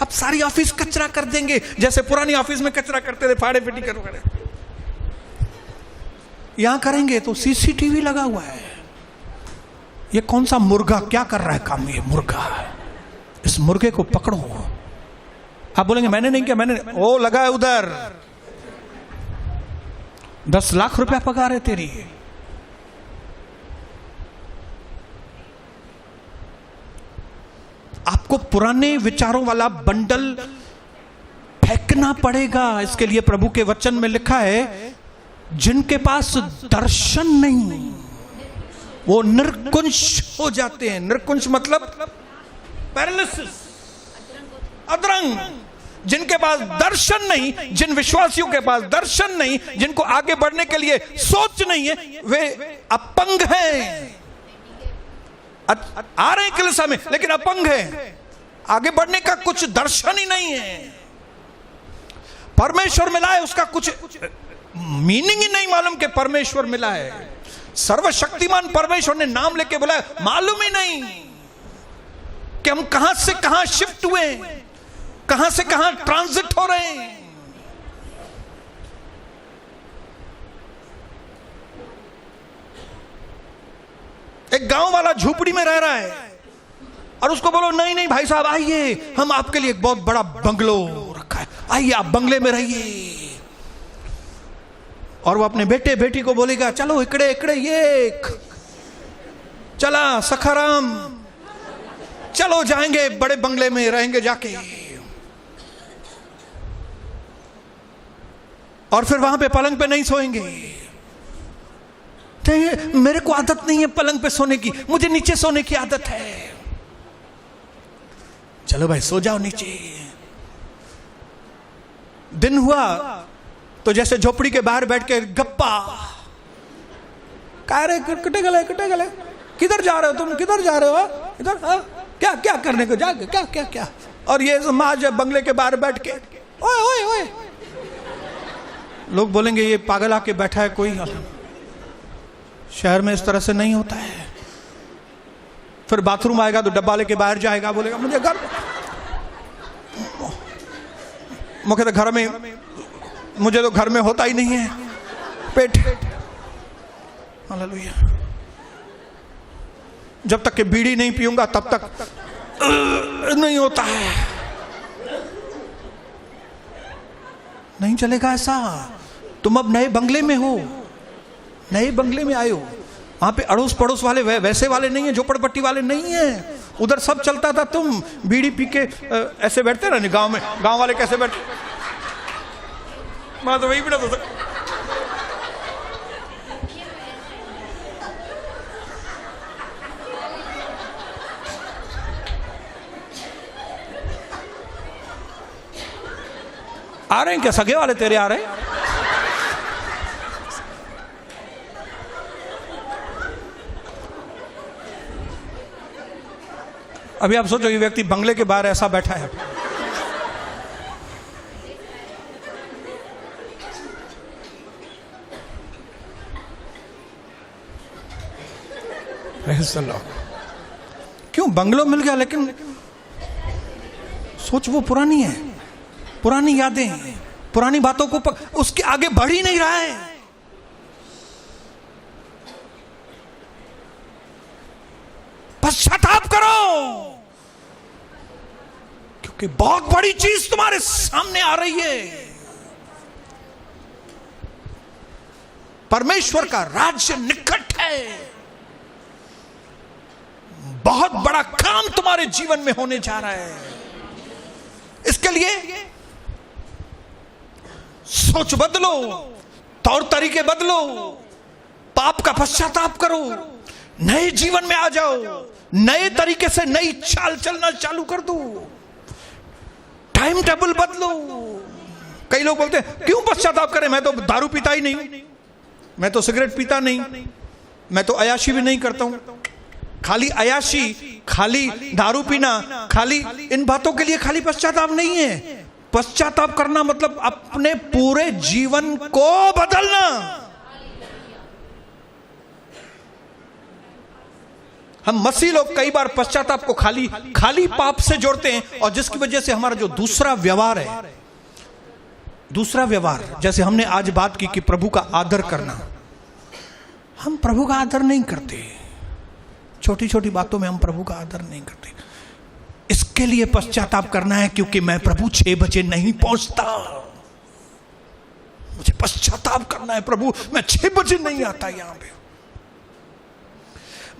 आप सारी ऑफिस कचरा कर देंगे, जैसे पुरानी ऑफिस में कचरा करते थे, फाड़े पिटी करो। यहां करेंगे तो सीसीटीवी लगा हुआ है। ये कौन सा मुर्गा क्या कर रहा है काम? ये मुर्गा, इस मुर्गे को पकड़ो। आप बोलेंगे मैंने नहीं किया, मैंने, ओ लगा है उधर। 10 लाख रुपया पगार है तेरी। आपको पुराने विचारों वाला बंडल फेंकना पड़ेगा। इसके लिए प्रभु के वचन में लिखा है, जिनके पास दर्शन नहीं वो निर्कुंश हो जाते हैं। निर्कुंश मतलब पैरालिसिस, अधरंग। जिनके पास दर्शन नहीं, जिन विश्वासियों के पास दर्शन नहीं, जिनको आगे बढ़ने के लिए सोच नहीं है, वे अपंग हैं। आ रहे हैं कलीसिया में लेकिन अपंग है, आगे बढ़ने का कुछ दर्शन ही नहीं है। परमेश्वर मिला है, उसका कुछ मीनिंग ही नहीं मालूम कि परमेश्वर मिला है। सर्वशक्तिमान परमेश्वर ने नाम लेके बुलाया, मालूम ही नहीं कि हम कहां से कहां शिफ्ट हुए, कहां से कहां ट्रांजिट हो रहे हैं। एक गांव वाला झोपड़ी में रह रहा है और उसको बोलो नहीं नहीं भाई साहब आइए, हम आपके लिए एक बहुत बड़ा बंगलो रखा है, आइए आप बंगले में रहिए। और वो अपने बेटे बेटी को बोलेगा, चलो इकड़े इकड़े ये चला सखाराम, चलो जाएंगे बड़े बंगले में रहेंगे जाके। और फिर वहां पे पलंग पे नहीं सोएंगे। मेरे को आदत नहीं है पलंग पे सोने की, मुझे नीचे सोने की आदत है। चलो भाई सो जाओ नीचे। दिन हुआ तो जैसे झोपड़ी के बाहर बैठ के गप्पा, कह रहे कटे गले, किधर जा रहे हो तुम, किधर जा रहे हो इधर, क्या क्या करने को जा, क्या क्या क्या। और ये माँ जब बंगले के बाहर बैठ के ओए ओए ओए, लोग बोलेंगे ये पागल आके बैठा है कोई। शहर में इस तरह से नहीं होता है। फिर बाथरूम आएगा तो डब्बा लेके बाहर जाएगा, बोलेगा मुझे घर, मुझे तो घर में, मुझे तो घर में होता ही नहीं है पेट। हालेलुया। जब तक कि बीड़ी नहीं पीऊंगा तब तक नहीं होता है। नहीं चलेगा ऐसा। तुम अब नए बंगले में हो, नए बंगले में आए हो, वहां पे अड़ोस पड़ोस वाले वैसे वाले नहीं है, झोपड़पट्टी वाले नहीं है। उधर सब चलता था, तुम बीड़ी पी के ऐसे बैठते ना। गांव में गांव वाले कैसे बैठते, मैं तो वही भी ना तो आ रहे हैं क्या सगे वाले तेरे आ रहे हैं? अभी आप सोचो ये व्यक्ति बंगले के बाहर ऐसा बैठा है। क्यों बंगलो मिल गया, लेकिन सोच वो पुरानी है, पुरानी यादें, पुरानी बातों को उसके आगे बढ़ ही नहीं रहा है। पश्चाताप करो, कि बहुत बड़ी चीज तुम्हारे सामने आ रही है। परमेश्वर का राज्य निकट है, बहुत बड़ा काम तुम्हारे जीवन में होने जा रहा है। इसके लिए सोच बदलो, तौर तरीके बदलो, पाप का पश्चाताप करो, नए जीवन में आ जाओ, नए तरीके से नई चाल चलना चालू कर दो, टाइम टेबल बदलो। कई लोग बोलते हैं क्यों पश्चाताप करें, मैं तो दारू पीता ही नहीं, मैं तो सिगरेट पीता नहीं, मैं तो अयाशी भी नहीं करता हूं। खाली अयाशी, खाली दारू पीना, खाली इन बातों के लिए खाली पश्चाताप नहीं है। पश्चाताप करना मतलब अपने पूरे जीवन को बदलना। हम मसीह लोग कई बार पश्चाताप को खाली पाप से जोड़ते हैं, और जिसकी वजह से हमारा जो दूसरा व्यवहार है, दूसरा व्यवहार, जैसे हमने आज बात की कि प्रभु का आदर करना, हम प्रभु का आदर नहीं करते। छोटी छोटी बातों में हम प्रभु का आदर नहीं करते। इसके लिए पश्चाताप करना है क्योंकि मैं प्रभु 6 बजे नहीं पहुंचता, मुझे पश्चाताप करना है प्रभु, मैं 6 बजे नहीं आता यहां पे।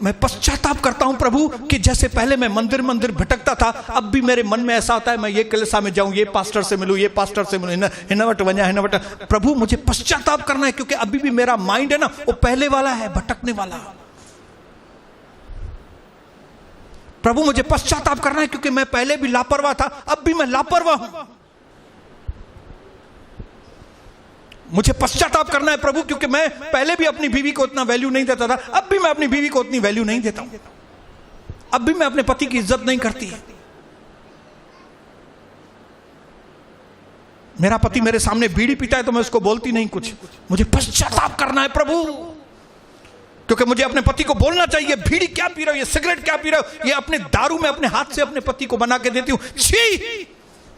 मैं पश्चाताप करता हूं प्रभु कि जैसे पहले मैं मंदिर भटकता था, अब भी मेरे मन में ऐसा होता है मैं ये कलीसिया में जाऊं, ये पास्टर से मिलूं, ये पास्टर से मिलूं, हिनवट वंजा हिनवट। प्रभु मुझे पश्चाताप करना है क्योंकि अभी भी मेरा माइंड है ना, वो पहले वाला है, भटकने वाला। प्रभु मुझे पश्चाताप करना है क्योंकि मैं पहले भी लापरवाह था, अब भी मैं लापरवाह हूं। मुझे पश्चाताप करना है प्रभु क्योंकि मैं पहले भी अपनी बीवी को उतना वैल्यू नहीं देता था, अब भी मैं अपनी बीवी को उतनी वैल्यू नहीं देता हूं, अब भी मैं अपने पति की इज्जत नहीं करती। मेरा पति मेरे सामने बीड़ी पीता है तो मैं उसको बोलती नहीं कुछ। मुझे पश्चाताप करना है प्रभु क्योंकि मुझे अपने पति को बोलना चाहिए, बीड़ी क्या पी रहे हो, ये सिगरेट क्या पी रहे हो, ये अपने दारू में अपने हाथ से अपने पति को बना के देती हूं, छी।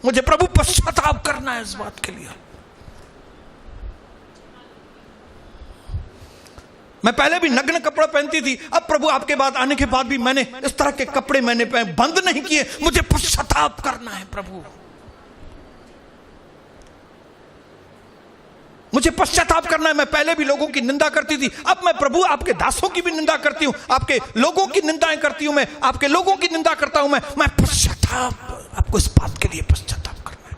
मुझे प्रभु पश्चाताप करना है इस बात के लिए। मैं पहले भी नग्न कपड़ा पहनती थी, अब प्रभु आपके बाद आने के बाद भी मैंने इस तरह के कपड़े मैंने बंद नहीं किए। मुझे पश्चाताप करना है प्रभु, मुझे पश्चाताप करना है। मैं पहले भी लोगों की निंदा करती थी, अब मैं प्रभु आपके दासों की भी निंदा करती हूं, आपके लोगों की निंदाएं करती हूं, मैं आपके लोगों की निंदा करता हूं। मैं पश्चाताप, आपको इस बात के लिए पश्चाताप करना है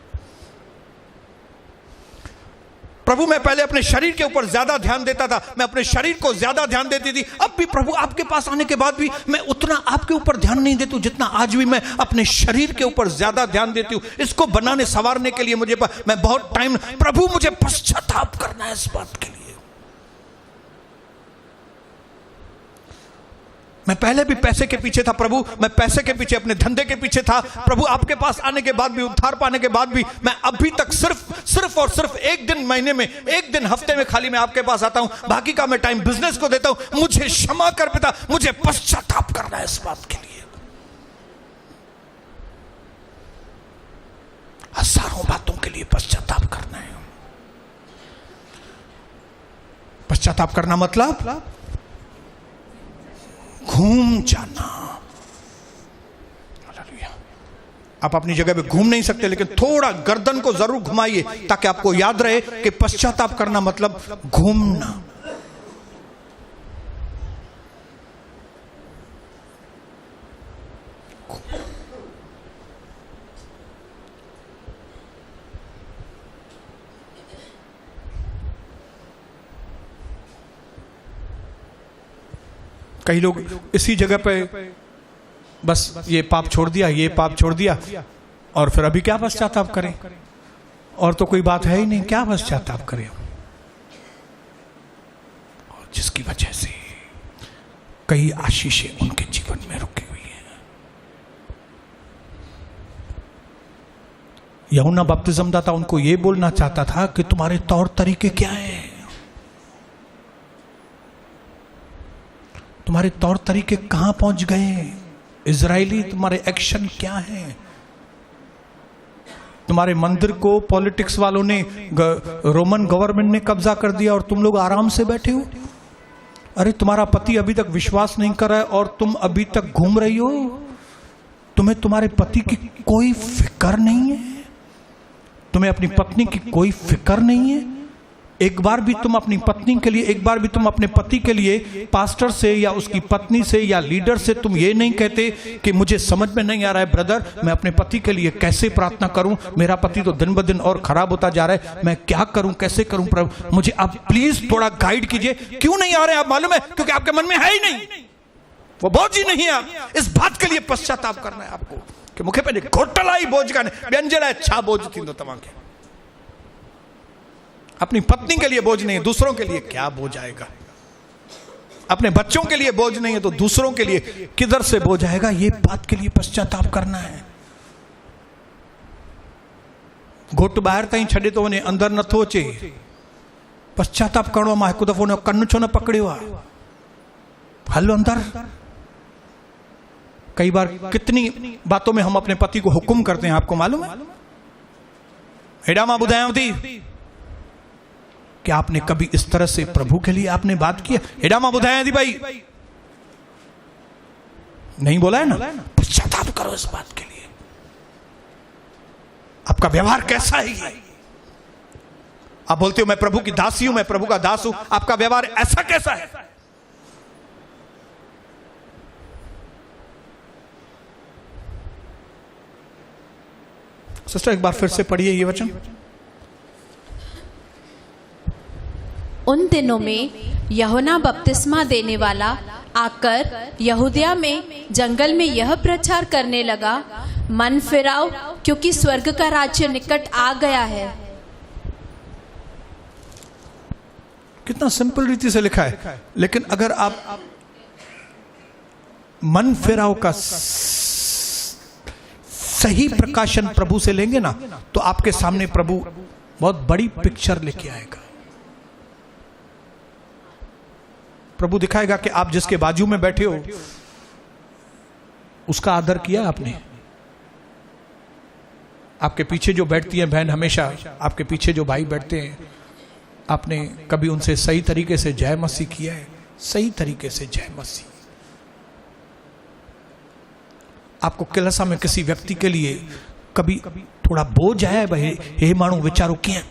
प्रभु। मैं पहले अपने शरीर के ऊपर ज्यादा ध्यान देता था, मैं अपने शरीर को ज्यादा ध्यान देती थी, अब भी प्रभु आपके पास आने के बाद भी मैं उतना आपके ऊपर ध्यान नहीं देती हूं जितना आज भी मैं अपने शरीर के ऊपर ज्यादा ध्यान देती हूं। इसको बनाने संवारने के लिए मैं बहुत टाइम, प्रभु मुझे पश्चाताप करना है इस बात के लिए। मैं पहले भी पैसे के पीछे था प्रभु, मैं पैसे के पीछे, अपने धंधे के पीछे था प्रभु। आपके पास आने के बाद भी, उद्धार पाने के बाद भी मैं अभी तक सिर्फ और सिर्फ एक दिन महीने में, एक दिन हफ्ते में खाली मैं आपके पास आता हूं, बाकी का मैं टाइम बिजनेस को देता हूं। मुझे क्षमा कर पिता, मुझे पश्चाताप करना है इस बात के लिए। हजारों बातों के लिए पश्चाताप करना है। पश्चाताप करना मतलब घूम जाना। आप अपनी जगह पे घूम नहीं सकते, लेकिन थोड़ा गर्दन को जरूर घुमाइए ताकि आपको याद रहे कि पश्चाताप करना मतलब घूमना। कई लोग इसी जगह पे बस ये पाप छोड़ दिया, ये पाप छोड़ दिया, और फिर अभी क्या पश्चाताप करें, और तो कोई बात है ही नहीं, क्या पश्चाताप करें। और जिसकी वजह से कई आशीषें उनके जीवन में रुकी हुई हैं। यूहन्ना बपतिस्मदाता उनको ये बोलना चाहता था कि तुम्हारे तौर तरीके क्या हैं, तुम्हारे तौर तरीके कहां पहुंच गए, इजरायली तुम्हारे एक्शन क्या हैं। तुम्हारे मंदिर को पॉलिटिक्स वालों ने, रोमन गवर्नमेंट ने कब्जा कर दिया और तुम लोग आराम से बैठे हो। अरे तुम्हारा पति अभी तक विश्वास नहीं कर रहा है और तुम अभी तक घूम रही हो। तुम्हें तुम्हें तुम्हारे पति की कोई फिक्र नहीं है, तुम्हें अपनी पत्नी की कोई फिक्र नहीं है। एक बार भी तुम अपनी पत्नी के लिए, एक बार भी तुम अपने पति के लिए पास्टर से या उसकी पत्नी से या लीडर से तुम ये नहीं कहते कि मुझे समझ में नहीं आ रहा है ब्रदर, मैं अपने पति के लिए कैसे प्रार्थना करूं, मेरा पति तो दिन ब दिन और खराब होता जा रहा है, मैं क्या करूं, कैसे करूं प्रभु, मुझे आप प्लीज थोड़ा गाइड कीजिए। क्यों नहीं आ रहे आप मालूम है? क्योंकि आपके मन में है ही नहीं, वो बोझ ही नहीं है। इस बात के लिए पश्चाताप करना है आपको कि मुखे पे घोटलाई बोझ का व्यंजन अच्छा बोझ थी तो तमाके। अपनी पत्नी के लिए बोझ नहीं है, दूसरों के लिए क्या बोझ आएगा? अपने बच्चों के लिए बोझ नहीं है तो दूसरों के लिए किधर से बोझ आएगा? ये बात के लिए पश्चाताप करना है। घोट बाहर ताई छड़े तो वने अंदर न थो चे। पश्चाताप करो मां हिकु दफ़ो न कन्नु छो न पकड़ियो आ, हलो अंदर। कई बार कितनी बातों में हम अपने पति को हुक्म करते हैं, आपको मालूम है? हेडा मां बुधाया थी कि आपने कभी इस तरह से प्रभु के लिए आपने बात किया? हेडा मां बुधाया थी भाई, नहीं बोला है ना? पश्चाताप करो इस बात के लिए। आपका व्यवहार कैसा है ये? आप बोलते हो मैं प्रभु की दासी हूं, मैं प्रभु का दास हूं, आपका व्यवहार ऐसा कैसा है? सिस्टर एक बार फिर से पढ़िए ये वचन। उन दिनों में यूहन्ना बपतिस्मा देने वाला आकर यहूदिया में जंगल में यह प्रचार करने लगा, मन फिराओ क्योंकि स्वर्ग का राज्य निकट आ गया है। कितना सिंपल रीति से लिखा है, लेकिन अगर आप मन फिराओ का सही प्रकाशन प्रभु से लेंगे ना, तो आपके सामने प्रभु बहुत बड़ी पिक्चर लेके आएगा। प्रभु दिखाएगा कि आप जिसके बाजू में बैठे हो उसका आदर किया आपने। आपके पीछे जो बैठती हैं बहन, हमेशा आपके पीछे जो भाई बैठते हैं, आपने कभी उनसे सही तरीके से जय मसीह किया है? सही तरीके से जय मसीह। आपको किलसा में किसी व्यक्ति के लिए कभी थोड़ा बोझ आया है भाई, हे मानू विचारो किया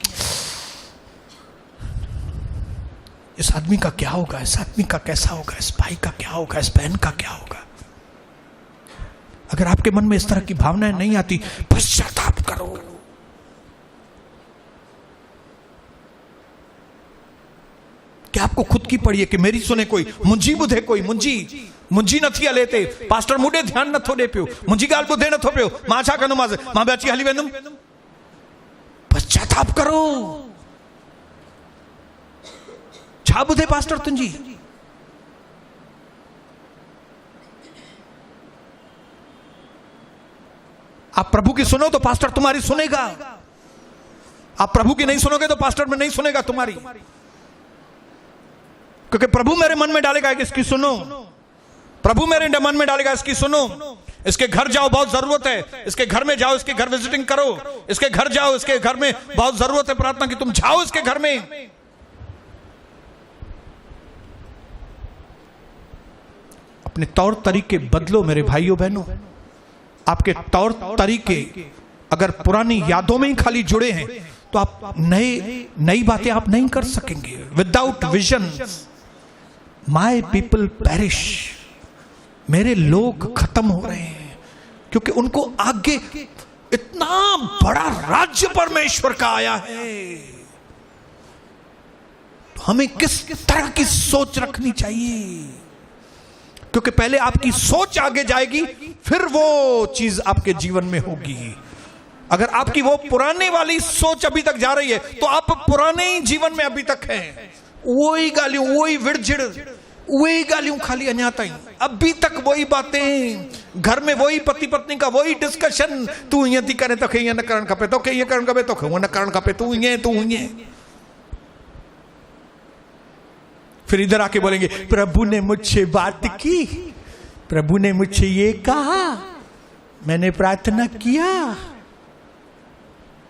इस आदमी का क्या होगा, इस आदमी का कैसा होगा, इस भाई का क्या होगा, इस बहन का क्या होगा? अगर आपके मन में इस तरह की भावनाएं नहीं आती, पश्चाताप करो। क्या आपको खुद की पड़ी है कि मेरी सुने कोई, मुंजी बुधे कोई, मुंजी न थी लेते, पास्टर मुडे ध्यान न थो दे पियो, मुंजी गाल बुधे न थो पियो, मां छा कंदुम, मां बची हली वेंदुम। पश्चाताप करो। छा बुधे पास्टर तुंजी? आप प्रभु की सुनो तो पास्टर तुम्हारी सुनेगा, आप प्रभु की नहीं सुनोगे तो पास्टर में नहीं सुनेगा तुम्हारी। क्योंकि प्रभु मेरे मन में डालेगा कि इसकी सुनो, प्रभु मेरे मन में डालेगा इसकी सुनो, इसके घर जाओ बहुत जरूरत है, इसके घर में जाओ, इसके घर विजिटिंग करो, इसके घर जाओ, इसके घर में बहुत जरूरत है प्रार्थना की, तुम जाओ इसके घर में। अपने तौर तरीके बदलो मेरे भाइयों बहनों। आपके तौर तरीके अगर पुरानी यादों में ही खाली जुड़े हैं तो आप नई बातें आप नहीं कर सकेंगे। Without vision my people perish, मेरे लोग खत्म हो रहे हैं, क्योंकि उनको आगे इतना बड़ा राज्य परमेश्वर का आया है। तो हमें किस तरह की सोच रखनी चाहिए? क्योंकि पहले आपकी सोच आगे जाएगी, फिर वो चीज आपके जीवन में होगी। अगर आपकी वो पुराने वाली सोच अभी तक जा रही है तो आप पुराने ही जीवन में अभी तक हैं। वही गालियों, वही विड़झिड़, वही गालियों खाली अन्या ताई, अभी तक वही बातें, घर में वही पति पत्नी का वही डिस्कशन, तू ये थी करे तो ये न करण खपे, तो ये करण खपे, तो वो न करण खपे, तू ये। फिर इधर आके बोलेंगे प्रभु ने मुझसे बात की, प्रभु ने मुझसे ये कहा, मैंने प्रार्थना किया।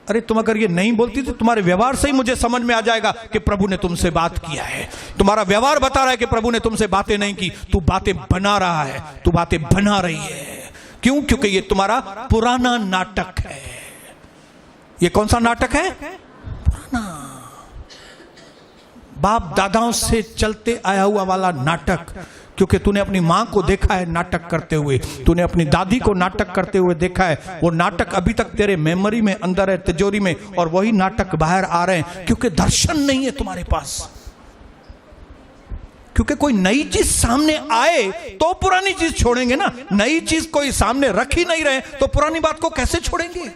अरे तुम अगर ये नहीं बोलती तो तुम्हारे व्यवहार से ही मुझे समझ में आ जाएगा कि प्रभु ने तुमसे बात किया है। तुम्हारा व्यवहार बता रहा है कि प्रभु ने तुमसे बातें नहीं की, तू बातें बना रहा है, तू बातें बना रही है। क्यों? क्योंकि ये तुम्हारा पुराना नाटक है। ये कौन सा नाटक है? पुराना, बाप दादाओं से चलते आया हुआ वाला नाटक। क्योंकि तूने अपनी मां को देखा है नाटक करते हुए, तूने अपनी दादी को नाटक करते हुए देखा है। वो नाटक अभी तक तेरे मेमोरी में अंदर है, तिजोरी में, और वही नाटक बाहर आ रहे हैं क्योंकि दर्शन नहीं है तुम्हारे पास। क्योंकि कोई नई चीज सामने आए तो पुरानी चीज छोड़ेंगे ना। नई चीज कोई सामने रख ही नहीं रहे तो पुरानी बात को कैसे छोड़ेंगे?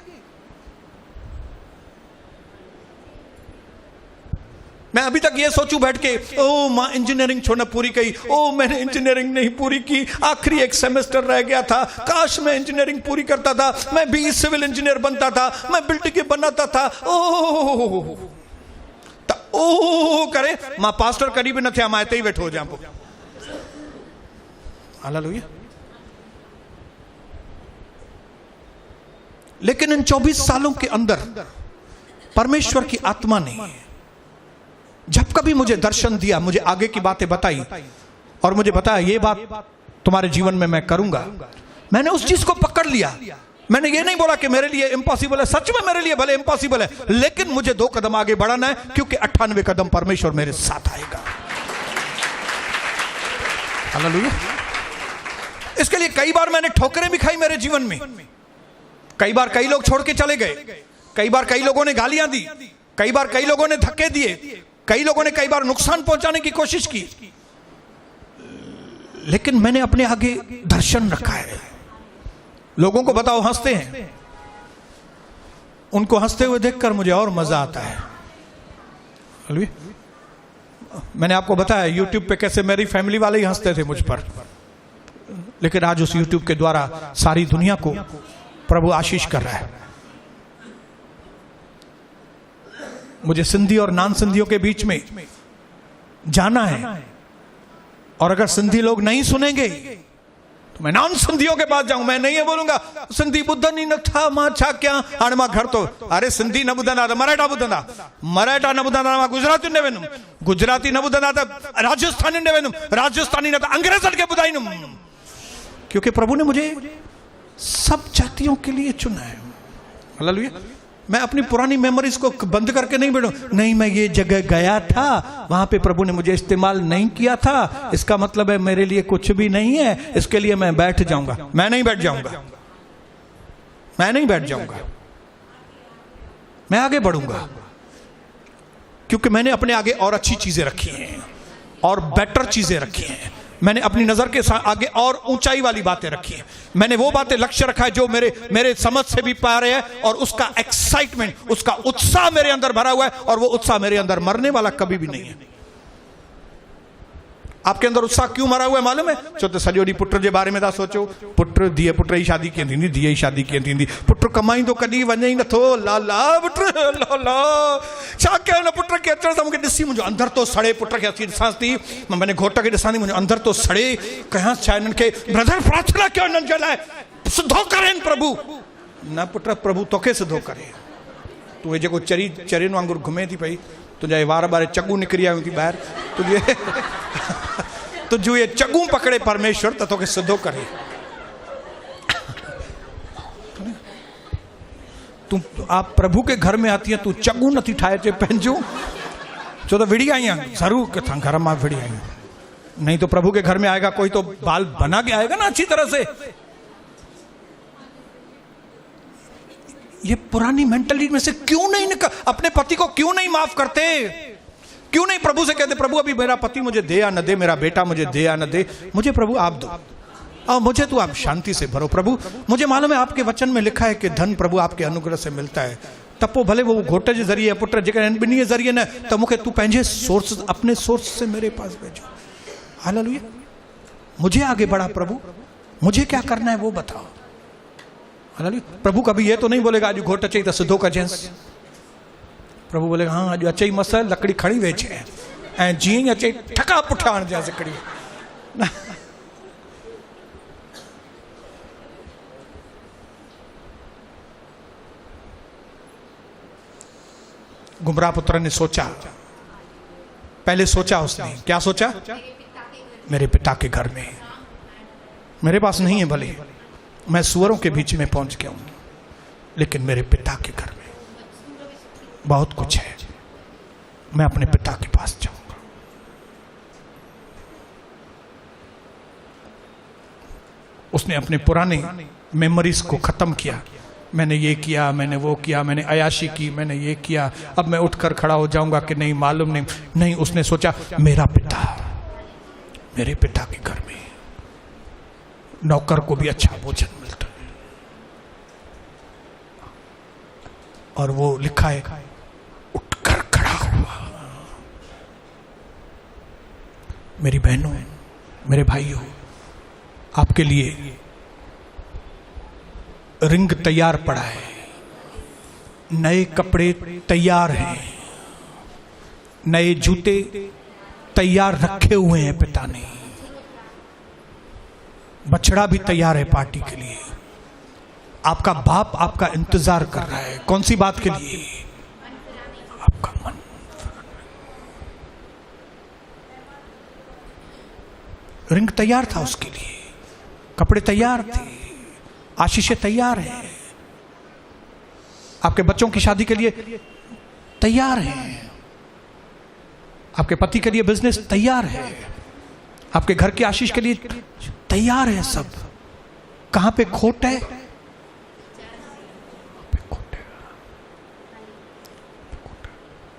मैं अभी तक ये सोचूं बैठ के, ओ मां इंजीनियरिंग छोड़ना पूरी की, ओ मैंने इंजीनियरिंग नहीं पूरी की, आखिरी एक सेमेस्टर रह गया था, काश मैं इंजीनियरिंग पूरी करता था, मैं भी सिविल इंजीनियर बनता था, मैं बिल्डिंग बनाता था। ओ करे मां पास्टर करीब न थे, मां ही बैठो जा। हालेलुया। लेकिन इन 24 सालों के अंदर परमेश्वर की आत्मा ने जब कभी मुझे दर्शन दिया, मुझे आगे की बातें बताई और मुझे बताया ये बात तुम्हारे जीवन में मैं करूंगा, मैंने उस चीज को पकड़ लिया। मैंने ये नहीं बोला कि मेरे लिए इम्पॉसिबल है, सच में मेरे लिए भले इम्पॉसिबल है, लेकिन मुझे 2 कदम आगे बढ़ाना है क्योंकि 98 कदम परमेश्वर मेरे साथ आएगा। हालेलुया। इसके लिए कई बार मैंने ठोकरें भी खाई मेरे जीवन में। कई बार कई लोग छोड़ के चले गए, कई बार कई लोगों ने गालियां दी, कई बार कई लोगों ने धक्के दिए, कई लोगों ने कई बार नुकसान पहुंचाने की कोशिश की, लेकिन मैंने अपने आगे दर्शन रखा है। लोगों को बताओ हंसते हैं, उनको हंसते हुए देखकर मुझे और मजा आता है। मैंने आपको बताया YouTube पे कैसे मेरी फैमिली वाले ही हंसते थे मुझ पर, लेकिन आज उस YouTube के द्वारा सारी दुनिया को प्रभु आशीष कर रहा है। मुझे सिंधी और नान सिंधियों के बीच में जाना है, और अगर सिंधी लोग नहीं सुनेंगे तो मैं नान सिंधियों के पास जाऊं। मैं नहीं ये बोलूंगा सिंधी ॿुधनि ही नथा, मां छा कयां, हाणे मां घर तो, अरे सिंधी न ॿुधंदा त मराठा ॿुधंदा, मराठा न ॿुधंदा मां गुजराती ॾे वेंदुमि, गुजराती न ॿुधंदा त राजस्थानी ॾे वेंदुमि, राजस्थानी न त अंग्रेजनि खे ॿुधाईंदुमि। क्योंकि प्रभु ने मुझे सब जातियों के लिए चुना है। हालेलुया। मैं अपनी पुरानी मेमोरीज को बंद करके नहीं बैठूं, नहीं मैं ये जगह गया था, वहां पे प्रभु ने मुझे इस्तेमाल नहीं किया था, इसका मतलब है मेरे लिए कुछ भी नहीं है, इसके लिए मैं बैठ जाऊंगा। मैं नहीं बैठ जाऊंगा, मैं नहीं बैठ जाऊंगा, मैं आगे बढ़ूंगा, क्योंकि मैंने अपने आगे और अच्छी चीजें रखी हैं और बेटर चीजें रखी हैं। मैंने अपनी नजर के आगे और ऊंचाई वाली बातें रखी हैं। मैंने वो बातें लक्ष्य रखा है जो मेरे समझ से भी पार है, और उसका एक्साइटमेंट, उसका उत्साह मेरे अंदर भरा हुआ है, और वो उत्साह मेरे अंदर मरने वाला कभी भी नहीं है। आपके अंदर उत्साह क्यों मरा हुआ है मालूम है? छो तो सॼो ॾींहुं पुट जे बारे में था सोचो, पुट धीअ, पुट जी शादी कीअं थींदी, धीअ जी शादी कीअं थींदी, पुट कमाईंदो कॾहिं वञे ई नथो, लाला पुट लाला, छा कयां न पुट खे अचण सां मूंखे ॾिसी मुंहिंजो अंदर तो सड़े। पुट खे अची ॾिसां थी, मैंने घोट खे ॾिसां थी, मुंहिंजो अंदर तो सड़े, कयां छा हिननि खे। ब्रदर प्रार्थना कयो हिननि जे लाइ, सिधो करेनि प्रभु। न पुट, प्रभु तोखे सिधो करे। तूं हे जेको चरियुनि वांगुरु घुमे थी पई, तुंहिंजा वार ॿार चगूं निकिरी आयूं थी ॿाहिरि, तुझे ये चगू पकड़े परमेश्वर तो तोखे सिधो करे। तू आप प्रभु के घर में आती है, तू चगू नथी ठाए चे पंहिंजूं, छो तो विड़ी आई है, जरूर किथां घर में विड़ी आई, नहीं तो प्रभु के घर में आएगा कोई तो बाल बना के आएगा ना अच्छी तरह से। ये पुरानी मेंटलिटी में से क्यों नहीं अपने पति को क्यों नहीं माफ करते? क्यों नहीं प्रभु से कहते प्रभु अभी मेरा पति मुझे दे या न दे, मेरा बेटा मुझे दे या न दे, मुझे प्रभु आप दो, और मुझे तो आप शांति से भरो। प्रभु मुझे मालूम है आपके वचन में लिखा है कि धन प्रभु आपके अनुग्रह से मिलता है, तब वो भले वो घोट के जरिए पुट जेकर ॿिन्ही जे ज़रिए न, तो मुझे तू पंहिंजे सोर्स, अपने सोर्स से मेरे पास भेजो। हालेलुया। मुझे आगे बढ़ा प्रभु, मुझे क्या करना है वो बताओ। हालेलुया। प्रभु कभी ये तो नहीं बोलेगा अॼु घोट अचई तो सिधो कजेंसि। प्रभु बोलेगा हाँ अॼु अचई मस लकड़ी खड़ी वेचे ऐं जीअं ई अचई ठका पुठियां हणजांइ लकड़ी। गुमराह पुत्र ने सोचा, पहले सोचा उसने, क्या सोचा? मेरे पिता के घर में, मेरे पास नहीं है भले, मैं सुअरों के बीच में पहुंच गया हूं, लेकिन मेरे पिता के घर में बहुत कुछ है, मैं अपने पिता के पास जाऊंगा। उसने अपने पुराने मेमोरीज को खत्म किया। मैंने ये किया, मैंने वो किया, मैंने अयाशी की, मैंने ये किया, अब मैं उठकर खड़ा हो जाऊंगा कि नहीं मालूम नहीं। उसने सोचा मेरे पिता के घर में नौकर को भी अच्छा भोजन मिलता है। और वो लिखा है उठकर खड़ा हुआ। मेरी बहनों, मेरे भाइयों, आपके लिए रिंग तैयार पड़ा है, नए कपड़े तैयार हैं, नए जूते तैयार रखे हुए हैं पिता ने, बछड़ा भी तैयार है पार्टी के लिए। आपका बाप आपका इंतजार कर रहा है। कौन सी बात के लिए? आपका मन। रिंग तैयार था उसके लिए, कपड़े तैयार थे, आशीषें तैयार हैं, आपके बच्चों की शादी के लिए तैयार हैं, आपके पति के लिए बिजनेस तैयार है, आपके घर की आशीष के लिए तैयार है सब। कहां पे खोट है?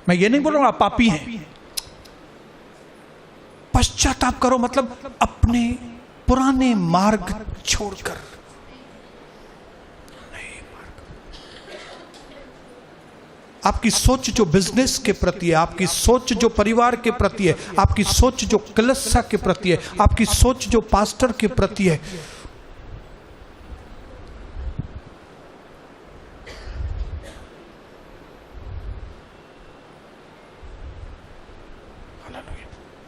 मैं ये नहीं बोल रहा हूं आप पापी हैं। पश्चाताप करो मतलब अपने पुराने मार्ग छोड़कर नए मार्ग। आपकी सोच जो बिजनेस के प्रति है, आपकी सोच जो परिवार के प्रति है, आपकी सोच जो कलीसिया के प्रति है, आपकी सोच जो पास्टर के प्रति है,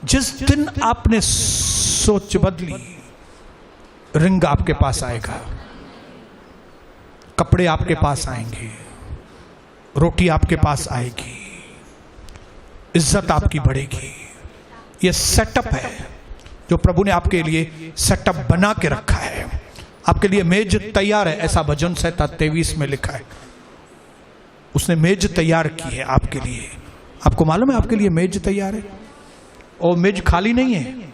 जिस दिन आपने सोच बदली, रिंग आपके पास आएगा, कपड़े आपके पास आएंगे, रोटी आपके पास आएगी, इज्जत आपकी बढ़ेगी। यह सेटअप है जो प्रभु ने आपके लिए सेटअप बना के रखा है। आपके लिए मेज तैयार है, ऐसा भजन संहिता 23 में लिखा है। उसने मेज तैयार की है आपके लिए। आपको मालूम है आपके लिए मेज तैयार है? और मेज खाली नहीं है,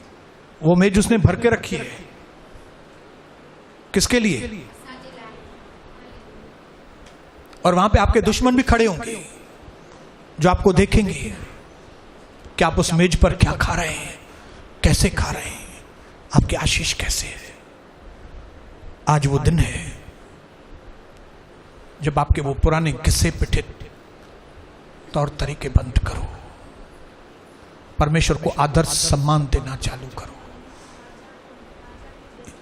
वो मेज उसने भर के रखी है। किसके लिए? और वहां पे आपके दुश्मन भी खड़े होंगे जो आपको देखेंगे कि आप उस मेज पर क्या खा रहे हैं, कैसे खा रहे हैं, आपकी आशीष कैसे है। आज वो दिन है जब आपके वो पुराने घिसे पिटे तौर तरीके बंद करो, परमेश्वर को आदर सम्मान देना चालू करो।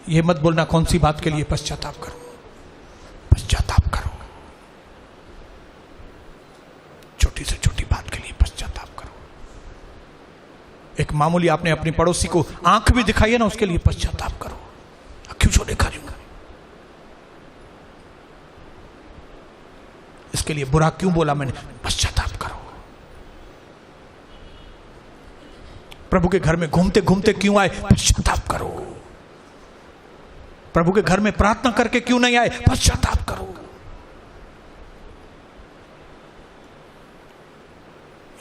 ये मत बोलना कौन सी बात के लिए पश्चाताप करो। पश्चाताप करो, छोटी से छोटी बात के लिए पश्चाताप करो। एक मामूली आपने अपनी पड़ोसी को आंख भी दिखाई है ना, उसके लिए पश्चाताप करो। क्यों जो देखा जाऊंगा, इसके लिए बुरा क्यों बोला मैंने, पश्चाताप करो। प्रभु के घर में घूमते घूमते क्यों आए, पश्चाताप करो। प्रभु के घर में प्रार्थना करके क्यों नहीं आए, पश्चाताप करो।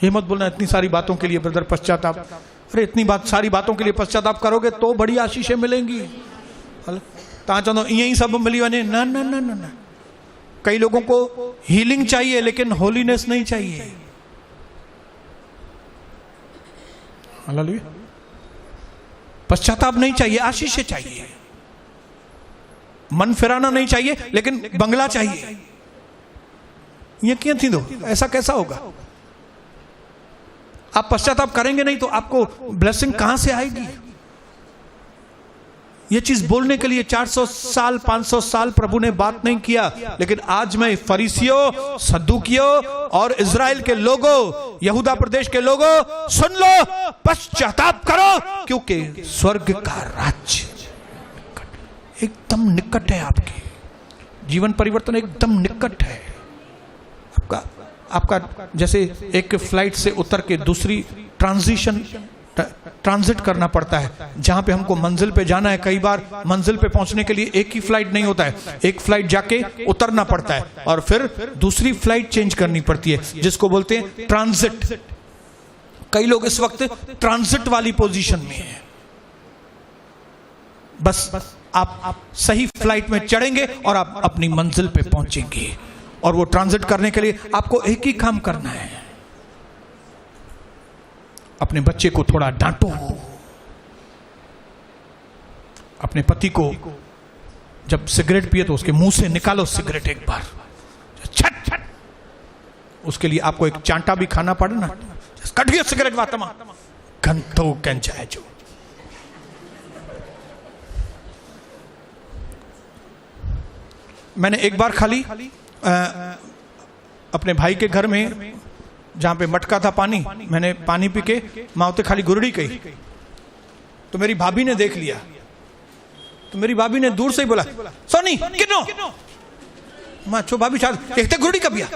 ये मत बोलना इतनी सारी बातों के लिए ब्रदर पश्चाताप। अरे इतनी सारी बातों के लिए पश्चाताप करोगे तो बड़ी आशीषें मिलेंगी। ता चलो यही सब मिली वने ना ना ना ना ना। कई लोगों को हीलिंग चाहिए लेकिन होलीनेस नहीं चाहिए। हालेलुया। पश्चाताप नहीं चाहिए, आशीषें चाहिए। मन फिराना नहीं चाहिए लेकिन बंगला चाहिए। ये क्यों थी दो, ऐसा कैसा होगा? आप पश्चाताप करेंगे नहीं तो आपको ब्लेसिंग कहां से आएगी? ये चीज बोलने के लिए 400 साल 500 साल प्रभु ने बात नहीं किया, लेकिन आज मैं फरीसियों, सद्दुकियों और इजराइल के लोगों, यहूदा प्रदेश के लोगों, सुन लो, पश्चाताप करो, क्योंकि स्वर्ग का राज्य एकदम निकट है। आपके जीवन परिवर्तन एकदम निकट है। आपका जैसे एक फ्लाइट से उतर के दूसरी ट्रांजिट करना पड़ता है। जहां पे हमको मंजिल पे जाना है, कई बार मंजिल पे पहुंचने के लिए एक ही फ्लाइट नहीं होता है, एक फ्लाइट जाके उतरना पड़ता है और फिर दूसरी फ्लाइट चेंज करनी पड़ती है, जिसको बोलते हैं ट्रांजिट। कई लोग इस वक्त ट्रांजिट वाली पोजीशन में हैं। बस आप सही फ्लाइट में चढ़ेंगे और आप अपनी मंजिल पे पहुंचेंगे। और वो ट्रांजिट करने के लिए आपको एक ही काम करना है, अपने बच्चे को थोड़ा डांटो, अपने पति को जब सिगरेट पिए तो उसके मुंह से निकालो सिगरेट एक बार, छट छट। उसके लिए आपको एक चांटा भी खाना पड़े ना, कटिए सिगरेट वातमा घंटों कंचाए जो। मैंने एक बार खाली अपने भाई के घर में, जहां पे मटका था पानी, मैंने पानी पी के माउते खाली गुरड़ी कही, तो मेरी भाभी ने देख लिया। तो मेरी भाभी ने दूर से ही बोला, सोनी किनो मां छो भाभी शायद देखते गुरड़ी कब बिया।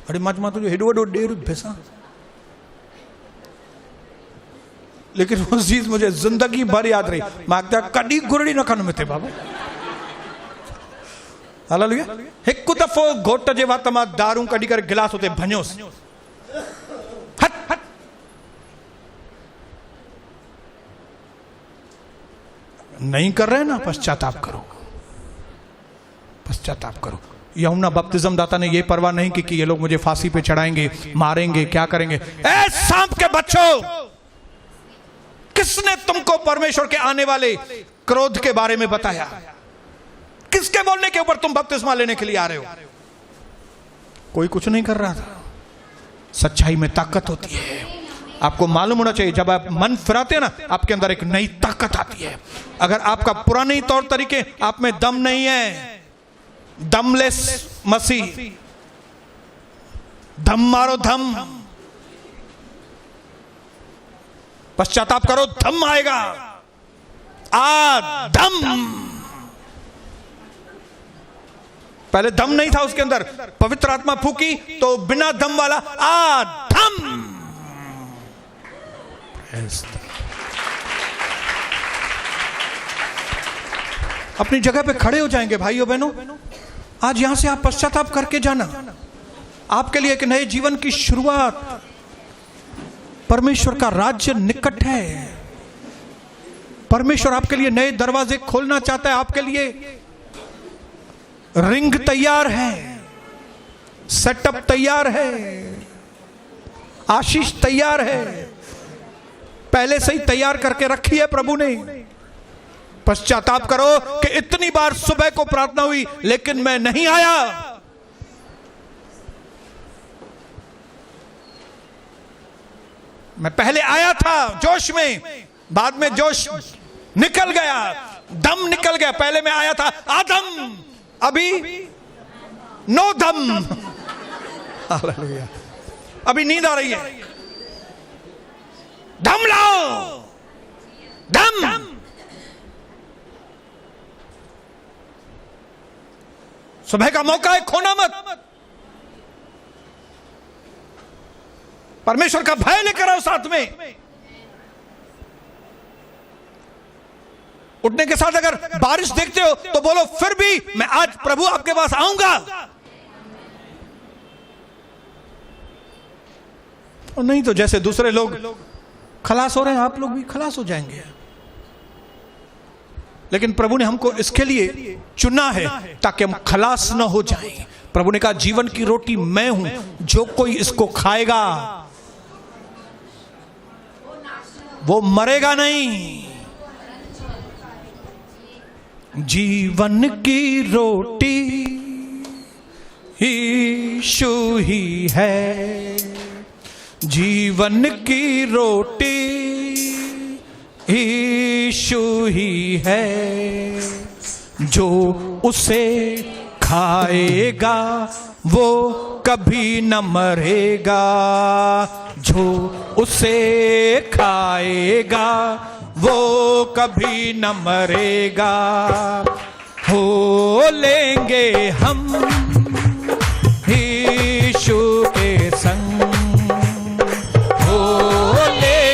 अरे माँ तो जो हेडो हेडो डेर भैसा। लेकिन वो चीज मुझे जिंदगी भर याद रही। मांगता कड़ी गुरड़ी न खाने में थे बाबा। हालेलुया। हिकु दफ़ो घोट जे वात मां दारू कढी करे गिलास उते भञोस। हट हट। नहीं कर रहे ना, पश्चाताप करो, पश्चाताप करो। यूहन्ना बपतिस्म दाता ने ये परवाह नहीं की कि ये लोग मुझे फांसी पे चढ़ाएंगे, मारेंगे, क्या करेंगे। ए सांप के बच्चों, किसने तुमको परमेश्वर के आने वाले क्रोध के बारे में बताया? किसके बोलने के ऊपर तुम बपतिस्मा लेने के लिए आ रहे हो? कोई कुछ नहीं कर रहा था। सच्चाई में ताकत होती है। आपको मालूम होना चाहिए, जब आप मन फिराते हैं ना, आपके अंदर एक नई ताकत आती है। अगर आपका पुराने तौर तरीके, आप में दम नहीं है, दमलेस मसीह, दम मारो, दम, पश्चाताप करो, दम आएगा। आ दम, पहले दम नहीं था उसके अंदर, पवित्र आत्मा फूकी तो बिना दम वाला आ दम। अपनी जगह पे खड़े हो जाएंगे भाइयों बहनों। आज यहां से आप पश्चाताप करके जाना। आपके लिए एक नए जीवन की शुरुआत। परमेश्वर का राज्य निकट है। परमेश्वर आपके लिए नए दरवाजे खोलना चाहता है। आपके लिए रिंग तैयार है, सेटअप तैयार है, आशीष तैयार है, पहले से ही तैयार करके रखी है प्रभु ने। पश्चाताप करो कि इतनी बार सुबह को प्रार्थना हुई लेकिन मैं नहीं आया। मैं पहले आया था जोश में, बाद में जोश निकल गया, दम निकल गया। पहले मैं आया था आदम, अभी नो दम। हालेलुया। अभी नींद आ रही है, दम लाओ, दम। सुबह का मौका है, खोना मत। परमेश्वर का भय लेकर आओ साथ में। उठने के साथ अगर बारिश देखते हो तो बोलो फिर भी मैं आज प्रभु आपके पास आऊंगा। और नहीं तो जैसे दूसरे लोग खलास हो रहे हैं, आप लोग भी खलास हो जाएंगे। लेकिन प्रभु ने हमको इसके लिए चुना है ताकि हम खलास न हो जाएं। प्रभु ने कहा जीवन की रोटी मैं हूं, जो कोई इसको खाएगा वो मरेगा नहीं। जीवन की रोटी यीशु ही है, जीवन की रोटी यीशु ही है। जो उसे खाएगा वो कभी न मरेगा, जो उसे खाएगा वो कभी न मरेगा। हो लेंगे हम यीशु के संग, हो ले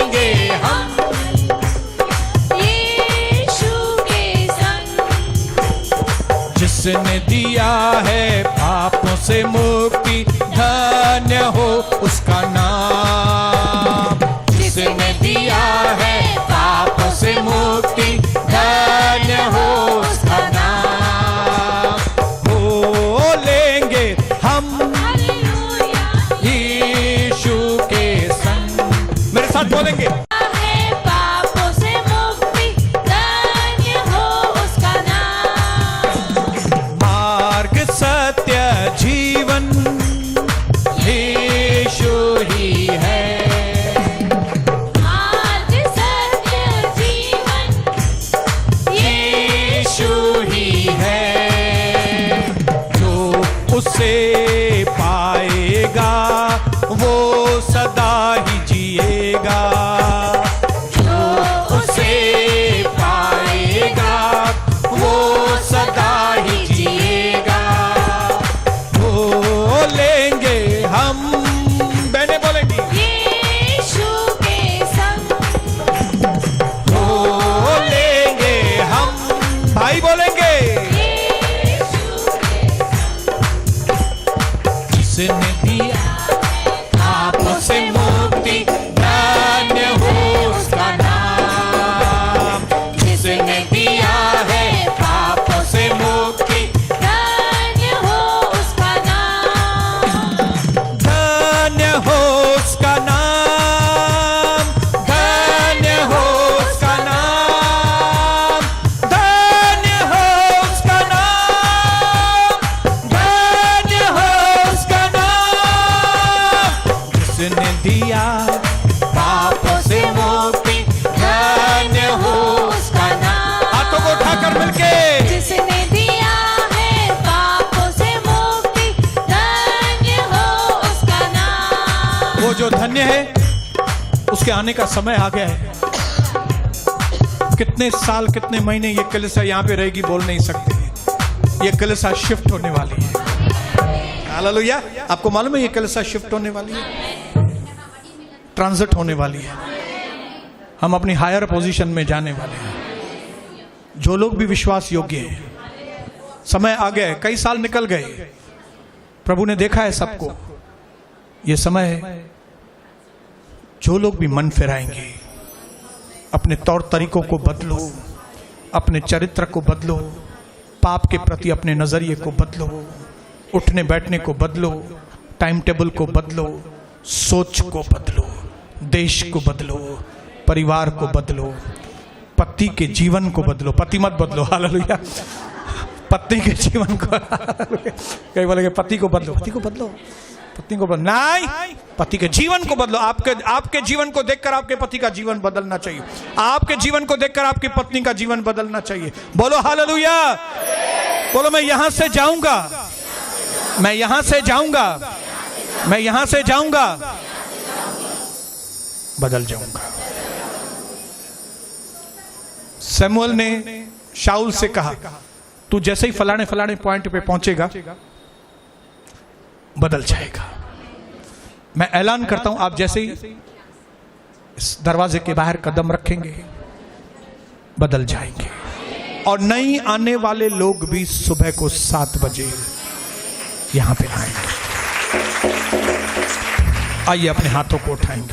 जिसने दिया है पापों से मुक्ति, धन्य हो उसका नाम। जिसने दिया है पापों से मुक्ति, धन्य हो उसका नाम। बोलेंगे हम यीशु के संग, मेरे साथ बोलेंगे। जीवन यीशु ही है, आज सत्य जीवन यीशु ही है। जो उसे पाएगा वो सदा ही जिएगा। जो उसे पाएगा वो सदा ही जिएगा। बोलेंगे हम, बहने बोलेंगी यीशु के संग। बोलेंगे हम, भाई बोलेंगे यीशु के संग। जिसने दिया पापों से मुक्ति, धन्य हो उसका नाम। जिसने दिया है पापों से मुक्ति, धन्य हो उसका नाम। धन्य हो उसका नाम। धन्य हो उसका नाम। धन्य हो उसका नाम। धन्य हो उसका नाम। जिसने दिया पापों से मुक्ति, धन्य हो उसका नाम। हाथों को उठाकर मिलके, जिसने दिया है पापों से मुक्ति, धन्य हो उसका नाम। वो जो धन्य है उसके आने का समय आ गया है। कितने साल कितने महीने ये कलीसिया यहाँ पे रहेगी बोल नहीं सकते। ये कलीसिया शिफ्ट होने वाली है। हालेलुया। आपको मालूम है ये कलीसिया शिफ्ट होने वाली है, ट्रांजिट होने वाली है। हम अपनी हायर पोजीशन में जाने वाले हैं। जो लोग भी विश्वास योग्य हैं, समय आ गया है, कई साल निकल गए, प्रभु ने देखा है सबको। ये समय है जो लोग भी मन फिराएंगे, अपने तौर तरीकों को बदलो, अपने चरित्र को बदलो, पाप के प्रति अपने नजरिए को बदलो, उठने बैठने को बदलो, टाइम टेबल को बदलो, सोच को बदलो, देश को बदलो, परिवार को बदलो, पति के जीवन को बदलो। पति मत बदलो, हालेलुया। पत्नी के जीवन को कई बोलेंगे पति को बदलो, पति को बदलो, पत्नी को बदलो। नहीं, पति के जीवन को बदलो। आपके जीवन को देखकर आपके पति का जीवन बदलना चाहिए। आपके जीवन को देखकर आपकी पत्नी का जीवन बदलना चाहिए। बोलो हालेलुया। बोलो मैं यहां से जाऊंगा, मैं यहां से जाऊंगा, मैं यहां से जाऊंगा, बदल जाऊंगा। सैमुअल ने शाऊल से कहा तू जैसे ही फलाने फलाने पॉइंट पे पहुंचेगा बदल जाएगा। मैं ऐलान करता हूं, आप जैसे ही इस दरवाजे के बाहर कदम रखेंगे बदल जाएंगे। और नई आने वाले लोग भी सुबह को 7 बजे यहां पे आएंगे। आइए अपने हाथों को उठाएंगे।